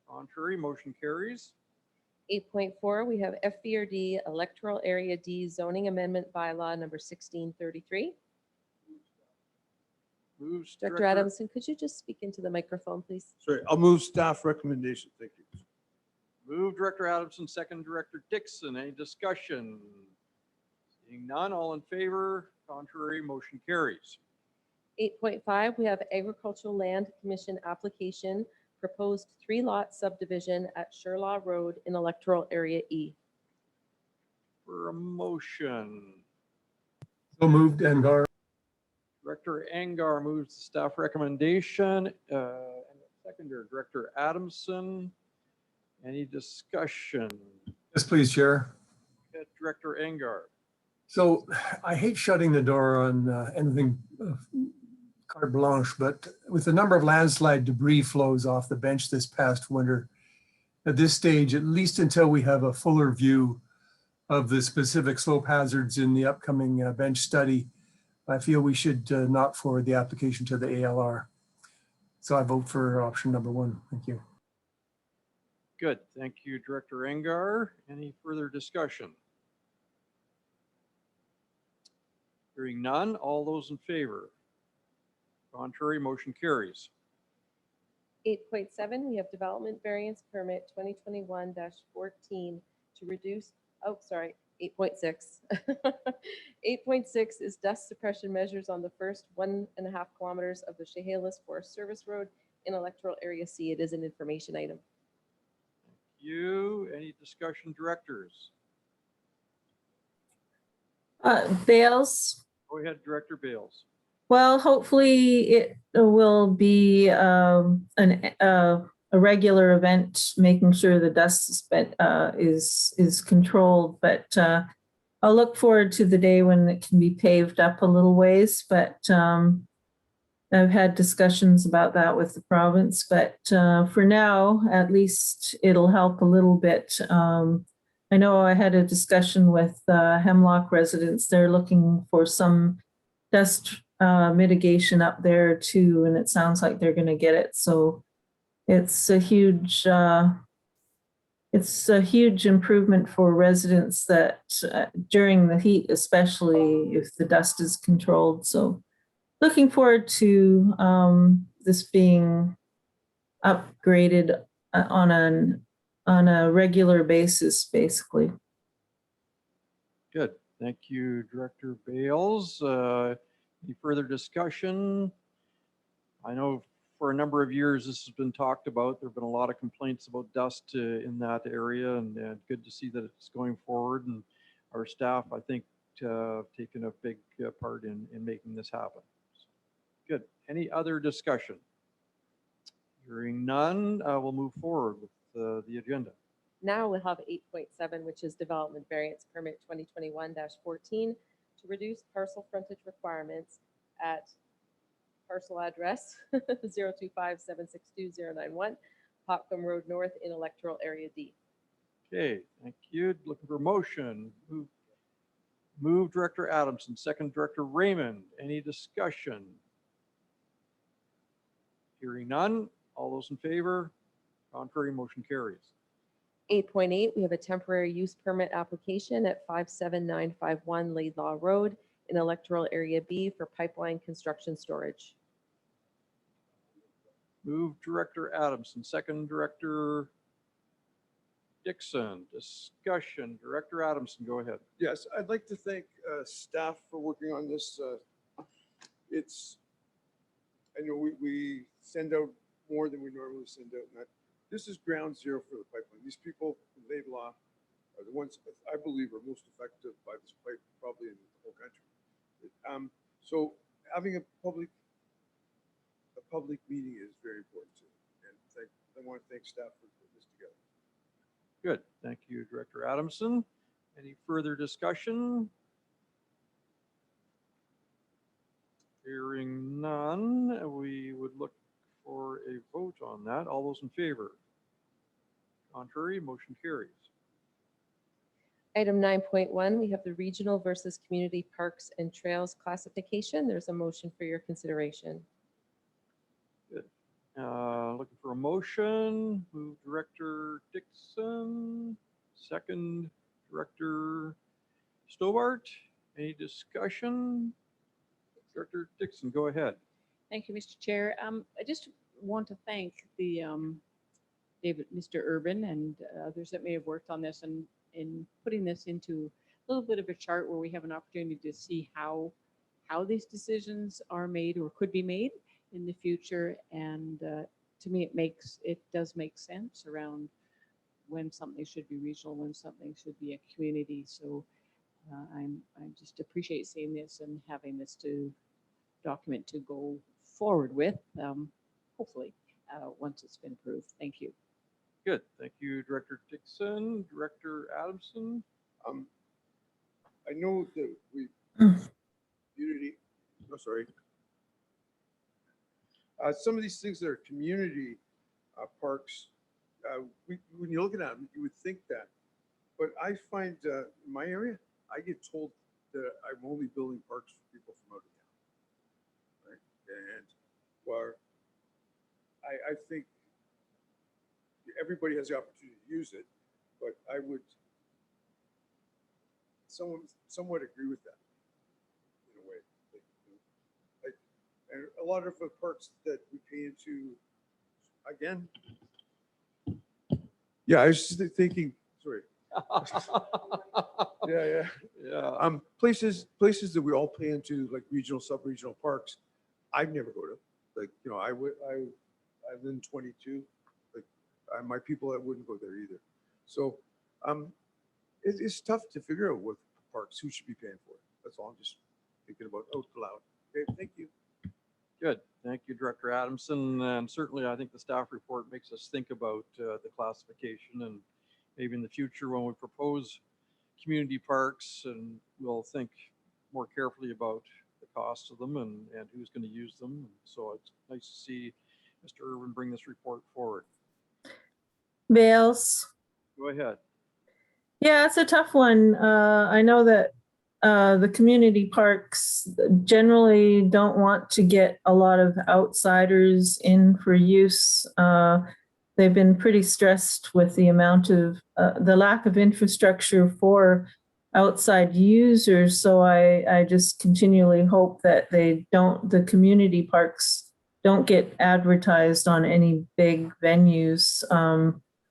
Contrary, motion carries. 8.4, we have FVRD Electoral Area D Zoning Amendment Bylaw number 1633. Moves Director Adamson, could you just speak into the microphone, please? Sorry, I'll move staff recommendation. Thank you. Move Director Adamson, second Director Dixon. Any discussion? Seeing none, all in favor? Contrary, motion carries. 8.5, we have Agricultural Land Commission application, proposed 3-lot subdivision at Sherlaw Road in Electoral Area E. For a motion. So moved, Engar. Director Engar moves the staff recommendation. And seconder, Director Adamson. Any discussion? Yes, please, Chair. Director Engar. So I hate shutting the door on anything carte blanche, but with the number of landslide debris flows off the bench this past winter, at this stage, at least until we have a fuller view of the specific slope hazards in the upcoming bench study, I feel we should not forward the application to the ALR. So I vote for option number 1. Thank you. Good. Thank you, Director Engar. Any further discussion? Hearing none, all those in favor? Contrary, motion carries. 8.7, we have development variance permit 2021-14 to reduce, 8.6. 8.6 is dust suppression measures on the first 1.5 kilometers of the Chehalis Forest Service Road in Electoral Area C. It is an information item. Thank you. Any discussion, directors? Bales. Go ahead, Director Bales. Well, hopefully it will be a regular event, making sure the dust is controlled. But I'll look forward to the day when it can be paved up a little ways. But I've had discussions about that with the province, but for now, at least it'll help a little bit. I know I had a discussion with Hemlock residents. They're looking for some dust mitigation up there too, and it sounds like they're going to get it. So it's a huge improvement for residents that during the heat, especially if the dust is controlled. So looking forward to this being upgraded on a regular basis, basically. Good. Thank you, Director Bales. Any further discussion? I know for a number of years this has been talked about. There have been a lot of complaints about dust in that area, and good to see that it's going forward. And our staff, I think, taken a big part in making this happen. Good. Any other discussion? Hearing none, we'll move forward with the agenda. Now we'll have 8.7, which is Development Variance Permit 2021-14 to reduce parcel frontage requirements at parcel address 025-762-091 Popcom Road North in Electoral Area D. Okay, thank you. Looking for a motion. Move Director Adamson, second Director Raymond. Any discussion? Hearing none. All those in favor? Contrary, motion carries. 8.8, we have a temporary use permit application at 57951 Laidlaw Road in Electoral Area B for pipeline construction storage. Move Director Adamson, second Director Dixon. Discussion. Director Adamson, go ahead. Yes, I'd like to thank staff for working on this. I know we send out more than we normally send out. And this is ground zero for the pipeline. These people in Laidlaw are the ones I believe are most affected by this pipe, probably in the whole country. So having a public meeting is very important too. And I want to thank staff for putting this together. Good. Thank you, Director Adamson. Any further discussion? Hearing none, we would look for a vote on that. All those in favor? Contrary, motion carries. Item 9.1, we have the regional versus community parks and trails classification. There's a motion for your consideration. Good. Looking for a motion. Move Director Dixon, second Director Stobart. Any discussion? Director Dixon, go ahead. Thank you, Mr. Chair. I just want to thank the Mr. Urban and others that may have worked on this and in putting this into a little bit of a chart where we have an opportunity to see how these decisions are made or could be made in the future. And to me, it does make sense around when something should be regional, when something should be a community. So I just appreciate seeing this and having this document to go forward with, hopefully, once it's been approved. Thank you. Good. Thank you, Director Dixon. Director Adamson. I know that we community. Oh, sorry. Some of these things that are community parks, when you look at them, you would think that. But I find in my area, I get told that I'm only building parks for people from out of town. Right? And where I think everybody has the opportunity to use it, but I would somewhat agree with that in a way. And a lot of the parks that we pay into, again. Yeah, I was just thinking. Sorry. Yeah. Places that we all pay into, like regional, sub-regional parks. I'd never go to. Like, you know, I live in 22. Like, my people, I wouldn't go there either. So, it's tough to figure out what parks who should be paying for it. That's all I'm just thinking about out loud. Okay, thank you. Good. Thank you, Director Adamson. And certainly, I think the staff report makes us think about the classification, and maybe in the future when we propose community parks, and we'll think more carefully about the cost of them and who's going to use them. So it's nice to see Mr. Irwin bring this report forward. Bales. Go ahead. Yeah, it's a tough one. I know that the community parks generally don't want to get a lot of outsiders in for use. They've been pretty stressed with the amount of the lack of infrastructure for outside users. So I just continually hope that the community parks don't get advertised on any big venues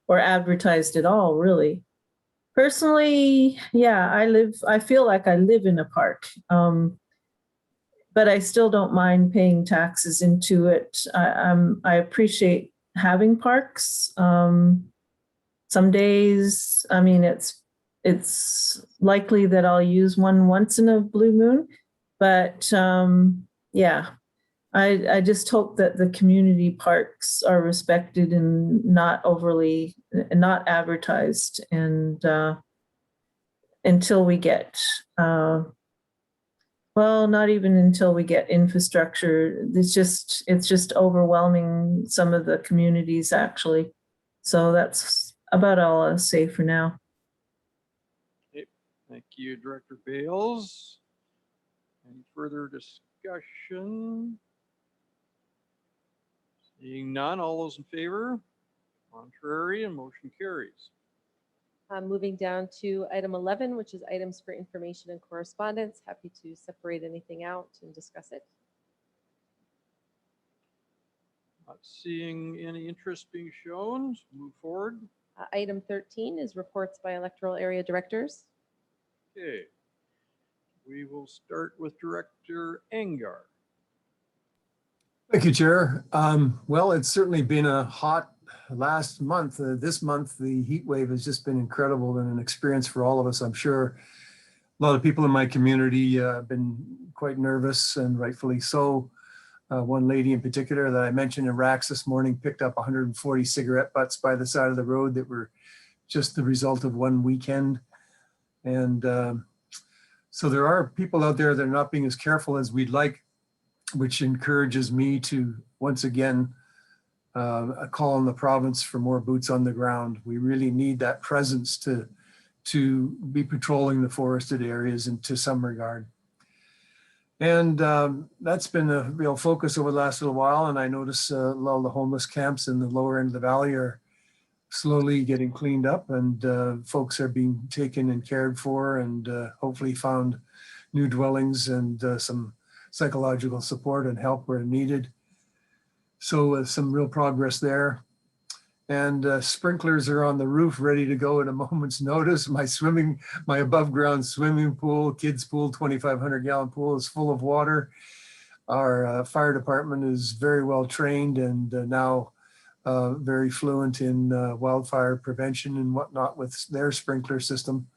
or advertised at all, really. Personally, yeah, I feel like I live in a park, but I still don't mind paying taxes into it. I appreciate having parks. Some days, I mean, it's likely that I'll use one once in a blue moon, but yeah, I just hope that the community parks are respected and not advertised, and until we get well, not even until we get infrastructure. It's just overwhelming some of the communities, actually. So that's about all I'll say for now. Okay. Thank you, Director Bales. Any further discussion? Seeing none, all those in favor? Contrary, and motion carries. Moving down to item 11, which is items for information and correspondence. Happy to separate anything out and discuss it. Not seeing any interest being shown, so move forward. Item 13 is reports by electoral area directors. Okay. We will start with Director Engar. Thank you, Chair. Well, it's certainly been a hot last month. This month, the heat wave has just been incredible and an experience for all of us. I'm sure a lot of people in my community have been quite nervous, and rightfully so. One lady in particular that I mentioned in Racks this morning picked up 140 cigarette butts by the side of the road that were just the result of one weekend. And so there are people out there that are not being as careful as we'd like, which encourages me to once again call on the province for more boots on the ground. We really need that presence to be patrolling the forested areas and to some regard. And that's been a real focus over the last little while. And I notice a lot of the homeless camps in the lower end of the valley are slowly getting cleaned up, and folks are being taken and cared for, and hopefully found new dwellings and some psychological support and help where needed. So some real progress there. And sprinklers are on the roof ready to go at a moment's notice. My above ground swimming pool, kids pool, 2,500 gallon pool is full of water. Our fire department is very well trained and now very fluent in wildfire prevention and whatnot with their sprinkler system.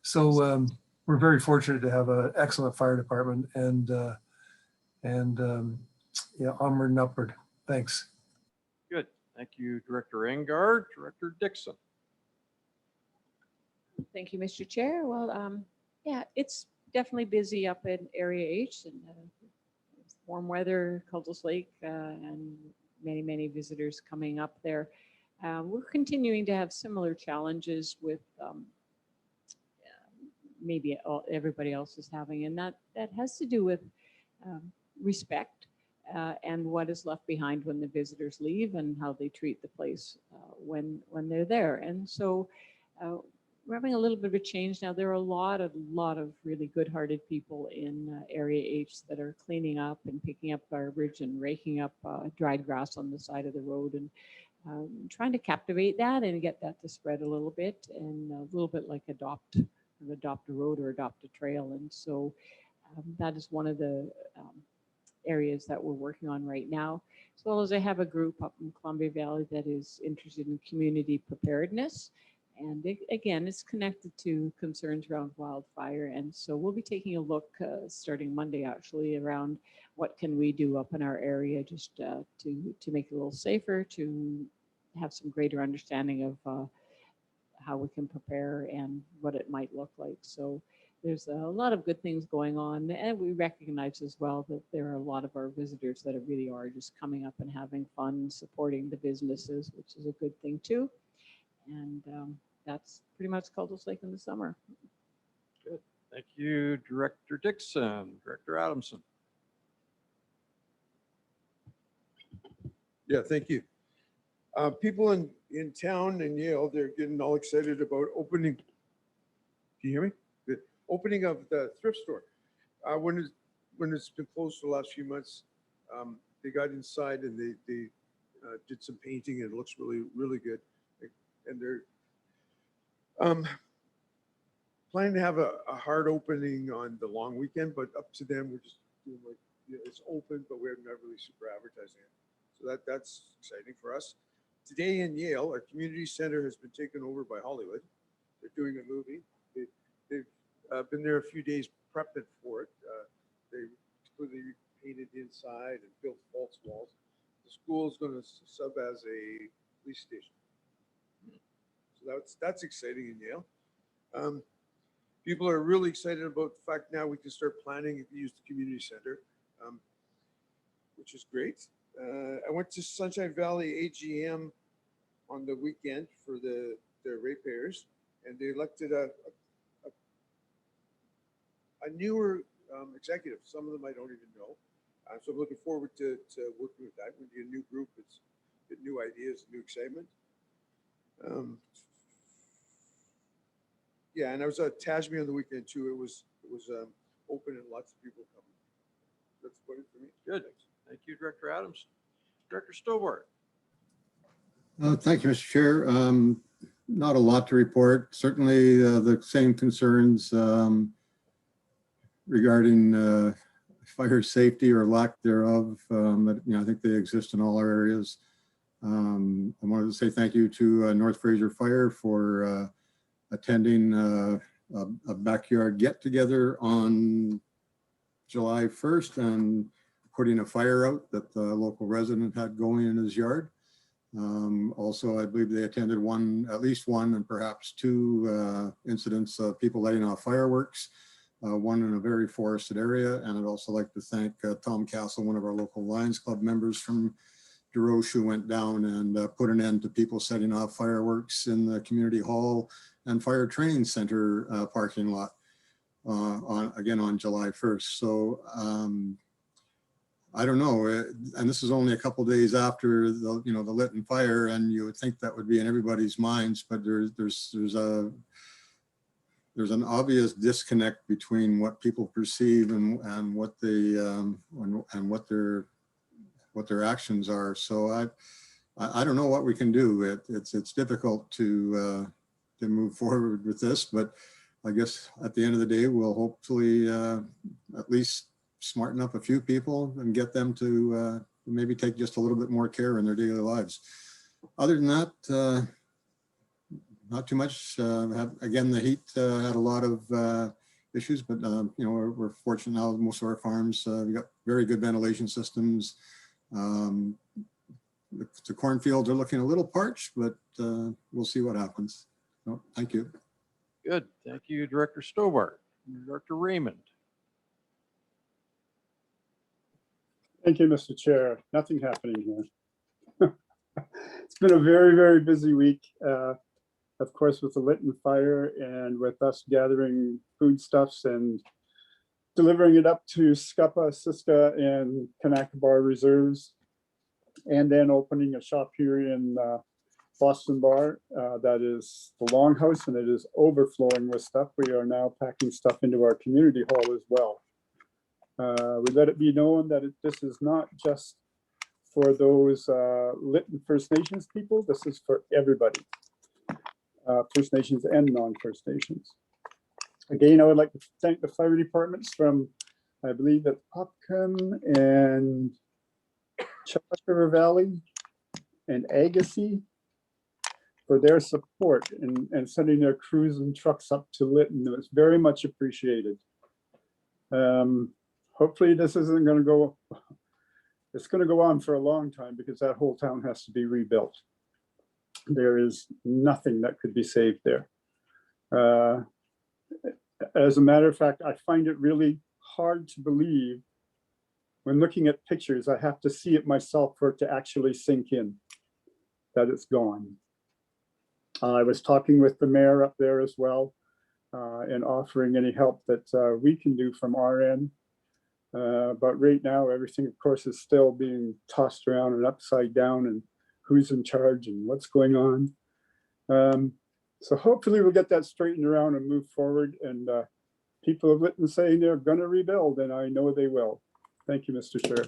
So we're very fortunate to have an excellent fire department, and yeah, onward and upward. Thanks. Good. Thank you, Director Engar. Director Dixon. Thank you, Mr. Chair. Well, yeah, it's definitely busy up in Area H, and warm weather, Cultus Lake, and many visitors coming up there. We're continuing to have similar challenges with maybe everybody else is having, and that has to do with respect and what is left behind when the visitors leave, and how they treat the place when they're there. And so we're having a little bit of a change now. There are a lot of really good-hearted people in Area H that are cleaning up and picking up garbage and raking up dried grass on the side of the road, and trying to captivate that and get that to spread a little bit, and a little bit like adopt a road or adopt a trail. And so that is one of the areas that we're working on right now, as well as I have a group up in Columbia Valley that is interested in community preparedness. And again, it's connected to concerns around wildfire. And so we'll be taking a look starting Monday, actually, around what can we do up in our area just to make it a little safer, to have some greater understanding of how we can prepare and what it might look like. So there's a lot of good things going on, and we recognize as well that there are a lot of our visitors that really are just coming up and having fun, supporting the businesses, which is a good thing too. And that's pretty much Cultus Lake in the summer. Good. Thank you, Director Dixon. Director Adamson. Yeah, thank you. People in town in Yale, they're getting all excited about opening. Can you hear me? The opening of the thrift store. When it's been closed for the last few months, they got inside and they did some painting and it looks really good. And they're planning to have a hard opening on the long weekend, but up to them, we're just doing like, you know, it's open, but we're not really super advertising it. So that's exciting for us. Today in Yale, our community center has been taken over by Hollywood. They're doing a movie. They've been there a few days prepping for it. They completely painted the inside and built false walls. The school is going to sub as a police station. So that's exciting in Yale. People are really excited about the fact now we can start planning and use the community center, which is great. I went to Sunshine Valley AGM on the weekend for their ratepayers, and they elected a newer executive. Some of them I don't even know. So I'm looking forward to working with that. When you get a new group, it's get new ideas, new excitement. Yeah, and I was at Tasmania on the weekend too. It was open and lots of people coming. That's about it for me. Good. Thank you, Director Adams. Director Stobart. Thank you, Mr. Chair. Not a lot to report. Certainly the same concerns regarding fire safety or lack thereof that, you know, I think they exist in all our areas. I wanted to say thank you to North Fraser Fire for attending a backyard get together on July 1st and putting a fire out that the local resident had going in his yard. Also, I believe they attended at least one and perhaps two incidents of people letting off fireworks, one in a very forested area. And I'd also like to thank Tom Castle, one of our local Lions Club members from DeRoche, who went down and put an end to people setting off fireworks in the community hall and fire training center parking lot on July 1st. So I don't know, and this is only a couple days after the Lytton fire, and you would think that would be in everybody's minds, but there's an obvious disconnect between what people perceive and what they and what their actions are. So I don't know what we can do. It's difficult to move forward with this, but I guess at the end of the day, we'll hopefully at least smarten up a few people and get them to maybe take just a little bit more care in their daily lives. Other than that, not too much. Again, the heat had a lot of issues, but you know, we're fortunate now. Most of our farms, we got very good ventilation systems. The cornfields are looking a little parched, but we'll see what happens. So, thank you. Good. Thank you, Director Stobart. Director Raymond. Thank you, Mr. Chair. Nothing happening here. It's been a very, very busy week, of course, with the Lytton fire and with us gathering foodstuffs and delivering it up to Scuppa, Siska, and Kanakabar reserves, and then opening a shop here in Boston Bar. That is the Longhouse, and it is overflowing with stuff. We are now packing stuff into our community hall as well. We let it be known that this is not just for those Lytton First Nations people. This is for everybody, First Nations and non-First Nations. Again, I would like to thank the fire departments from, I believe, that Popcom and Chalmers River Valley and Agassiz for their support and sending their crews and trucks up to Lytton. It was very much appreciated. Hopefully this isn't going to go, it's going to go on for a long time because that whole town has to be rebuilt. There is nothing that could be saved there. As a matter of fact, I find it really hard to believe when looking at pictures. I have to see it myself for it to actually sink in that it's gone. I was talking with the mayor up there as well, and offering any help that we can do from our end. But right now, everything, of course, is still being tossed around and upside down, and who's in charge and what's going on. So hopefully we'll get that straightened around and move forward. And people have written saying they're going to rebuild, and I know they will. Thank you, Mr. Chair.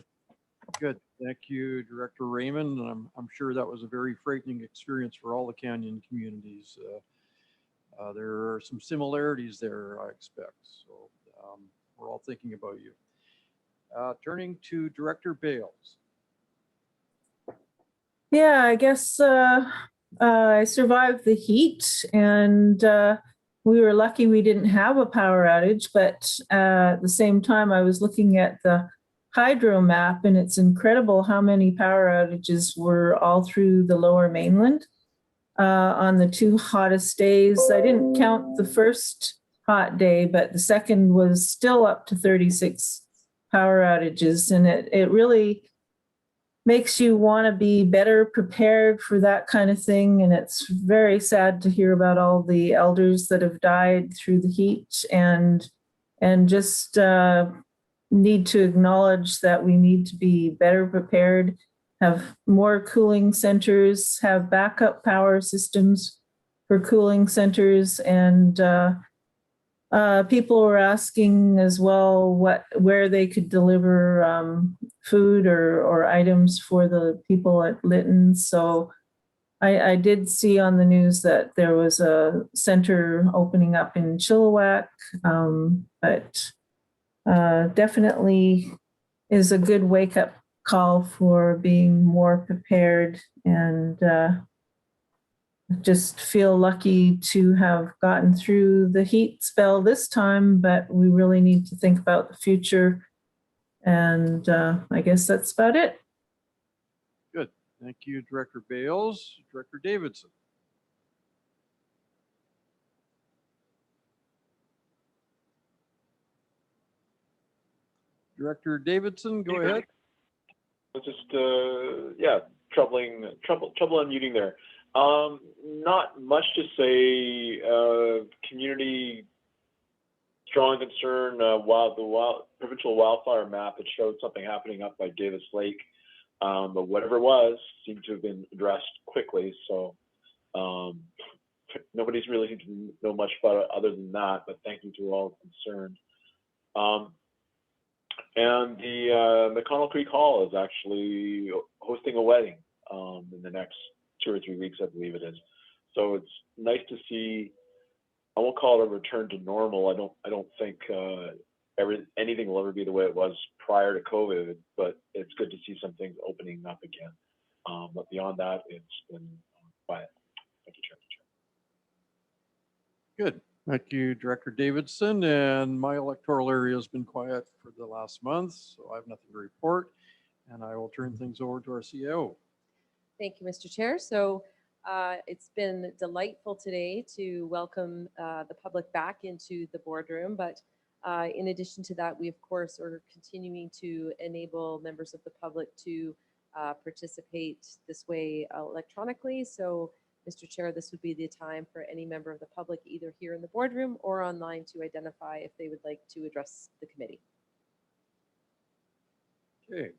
Good. Thank you, Director Raymond. And I'm sure that was a very frightening experience for all the Canyon communities. There are some similarities there, I expect. So we're all thinking about you. Turning to Director Bales. Yeah, I guess I survived the heat, and we were lucky we didn't have a power outage, but at the same time, I was looking at the hydro map, and it's incredible how many power outages were all through the lower mainland on the 2 hottest days. I didn't count the first hot day, but the second was still up to 36 power outages, and it really makes you want to be better prepared for that kind of thing. And it's very sad to hear about all the elders that have died through the heat, and just need to acknowledge that we need to be better prepared, have more cooling centers, have backup power systems for cooling centers. And people were asking as well where they could deliver food or items for the people at Lytton. So I did see on the news that there was a center opening up in Chilliwack, but definitely is a good wake-up call for being more prepared, and just feel lucky to have gotten through the heat spell this time, but we really need to think about the future. And I guess that's about it. Good. Thank you, Director Bales. Director Davidson. Director Davidson, go ahead. Just yeah, trouble unmuting there. Not much to say. Community strong concern. While the provincial wildfire map, it showed something happening up by Davis Lake, but whatever it was seemed to have been addressed quickly. So nobody's really seemed to know much about it other than that. But thank you to all concerned. And the McConnell Creek Hall is actually hosting a wedding in the next 2 or 3 weeks, I believe it is. So it's nice to see. I won't call it a return to normal. I don't think anything will ever be the way it was prior to COVID, but it's good to see some things opening up again. But beyond that, it's been quiet. Thank you, Chair. Good. Thank you, Director Davidson. And my electoral area has been quiet for the last month, so I have nothing to report. And I will turn things over to our CAO. Thank you, Mr. Chair. So it's been delightful today to welcome the public back into the boardroom. But in addition to that, we, of course, are continuing to enable members of the public to participate this way electronically. So, Mr. Chair, this would be the time for any member of the public, either here in the boardroom or online, to identify if they would like to address the committee. Okay.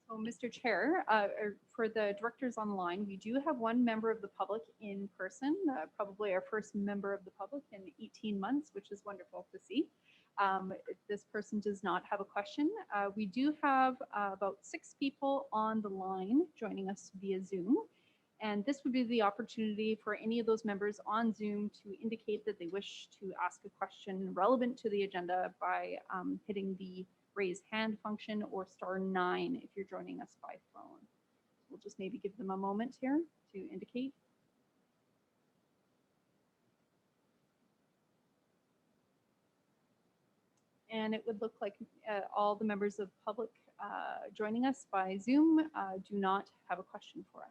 So, Mr. Chair, for the directors online, we do have one member of the public in person, probably our first member of the public in 18 months, which is wonderful to see. This person does not have a question. We do have about 6 people on the line joining us via Zoom. And this would be the opportunity for any of those members on Zoom to indicate that they wish to ask a question relevant to the agenda by hitting the raise hand function or *9 if you're joining us by phone. We'll just maybe give them a moment here to indicate. And it would look like all the members of public joining us by Zoom do not have a question for us.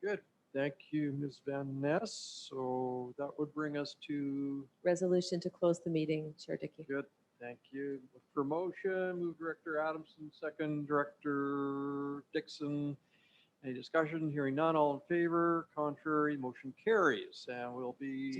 Good. Thank you, Ms. Van Ness. So that would bring us to, Resolution to close the meeting, Chair Dickey. good, thank you. For motion, move Director Adamson, second Director Dixon. Any discussion? Hearing none, all in favor, contrary, motion carries, and we'll be.